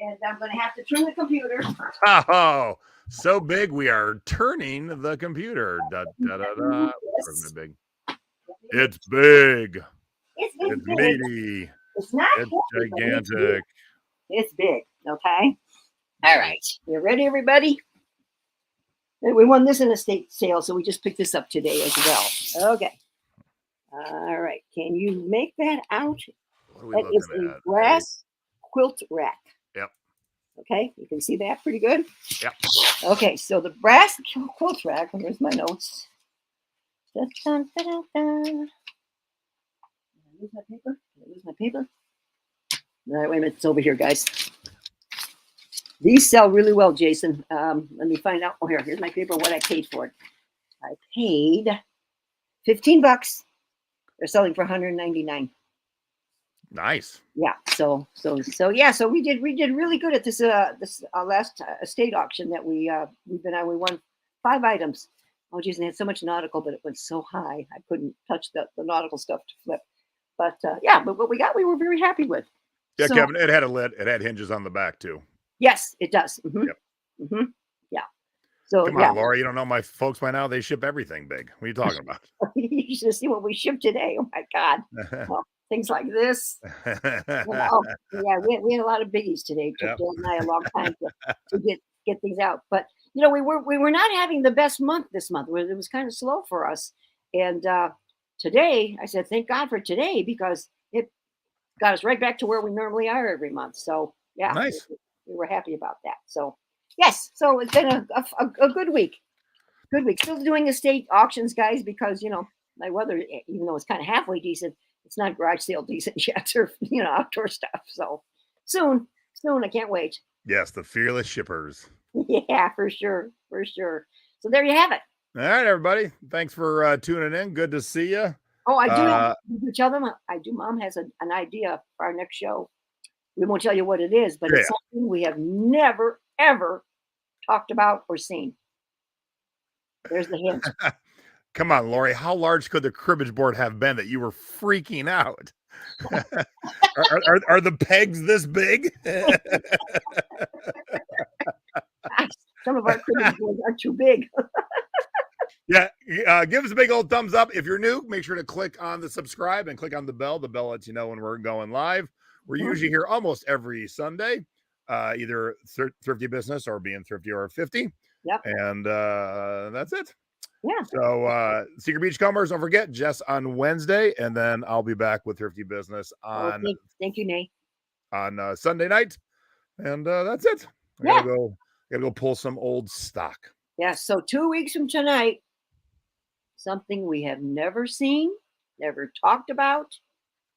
Speaker 1: And I'm going to have to turn the computer.
Speaker 2: Oh, so big we are turning the computer. Da, da, da, da. Yes. Big. It's big.
Speaker 1: It's
Speaker 2: big. It's meaty.
Speaker 1: It's not.
Speaker 2: It's gigantic.
Speaker 1: It's big. Okay. All right. You ready, everybody? We won this in a state sale, so we just picked this up today as well. Okay. All right. Can you make that out? That is a brass quilt rack.
Speaker 2: Yep.
Speaker 1: Okay. You can see that pretty good?
Speaker 2: Yep.
Speaker 1: Okay. So the brass quilt rack, here's my notes. Dun, dun, dun, dun, dun. Did I lose my paper? All right, wait a minute. It's over here, guys. These sell really well, Jason. Let me find out. Oh, here's my paper, what I paid for it. I paid $15. They're selling for $199.
Speaker 2: Nice.
Speaker 1: Yeah. So we did really good at this last estate auction that we've been on. We won 5 items. Oh, geez, and it had so much nautical, but it went so high I couldn't touch the nautical stuff to flip. But but what we got, we were very happy with.
Speaker 2: Yeah, so, Kevin, it had a lid. It had hinges on the back too.
Speaker 1: Yes, it does. Mm-hmm.
Speaker 2: Yep.
Speaker 1: Mm-hmm. Yeah. So
Speaker 2: come on, Laura, you don't know my folks by now. They ship everything big. What are you talking about?
Speaker 1: You should see what we shipped today. Oh my God. Well, things like this. Yeah, we had a lot of biggies today. It took Dan and I a long time to get things out. But we were not having the best month this month. It was kind of slow for us. And today, I said, thank God for today, because it got us right back to where we normally are every month. So yeah,
Speaker 2: nice.
Speaker 1: We were happy about that. So Yes, so it's been a good week. Good week. Still doing estate auctions, guys, because my weather, even though it's kind of halfway decent, it's not garage sale decent yet, or outdoor stuff. So soon, soon, I can't wait.
Speaker 2: Yes, the fearless shippers.
Speaker 1: Yeah, for sure, for sure. So there you have it.
Speaker 2: All right, everybody. Thanks for tuning in. Good to see you.
Speaker 1: Oh, I do have to tell them. I do. Mom has an idea for our next show. We won't tell you what it is, but it's something we have never ever talked about or seen. There's the hint.
Speaker 2: Come on, Lori. How large could the cribbage board have been that you were freaking out? are the pegs this big?
Speaker 1: Some of our cribbage boards are too big.
Speaker 2: Yeah, give us a big old thumbs up. If you're new, make sure to click on the subscribe and click on the bell. The bell lets you know when we're going live. We're usually here almost every Sunday, either Thrifty Business or Being Thrifty or 50.
Speaker 1: Yep.
Speaker 2: And that's it.
Speaker 1: Yeah.
Speaker 2: So Secret Beachcombers, don't forget, Jess on Wednesday, and then I'll be back with Thrifty Business on
Speaker 1: thank you, Nate.
Speaker 2: On Sunday night. And that's it. I gotta go pull some old stock.
Speaker 1: Yeah. So 2 weeks from tonight, something we have never seen, never talked about,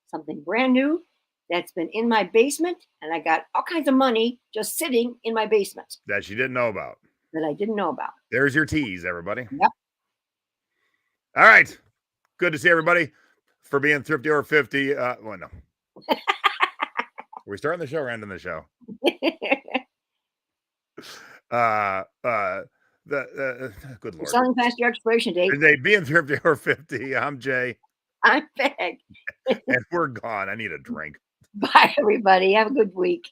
Speaker 1: something brand new that's been in my basement, and I got all kinds of money just sitting in my basement
Speaker 2: that you didn't know about.
Speaker 1: That I didn't know about.
Speaker 2: There's your tease, everybody.
Speaker 1: Yep.
Speaker 2: All right. Good to see everybody for Being Thrifty or 50. Well, no. Are we starting the show or ending the show? Good Lord.
Speaker 1: Selling past your expiration date.
Speaker 2: Today, Being Thrifty or 50. I'm Jay.
Speaker 1: I'm Peg.
Speaker 2: And we're gone. I need a drink.
Speaker 1: Bye, everybody. Have a good week.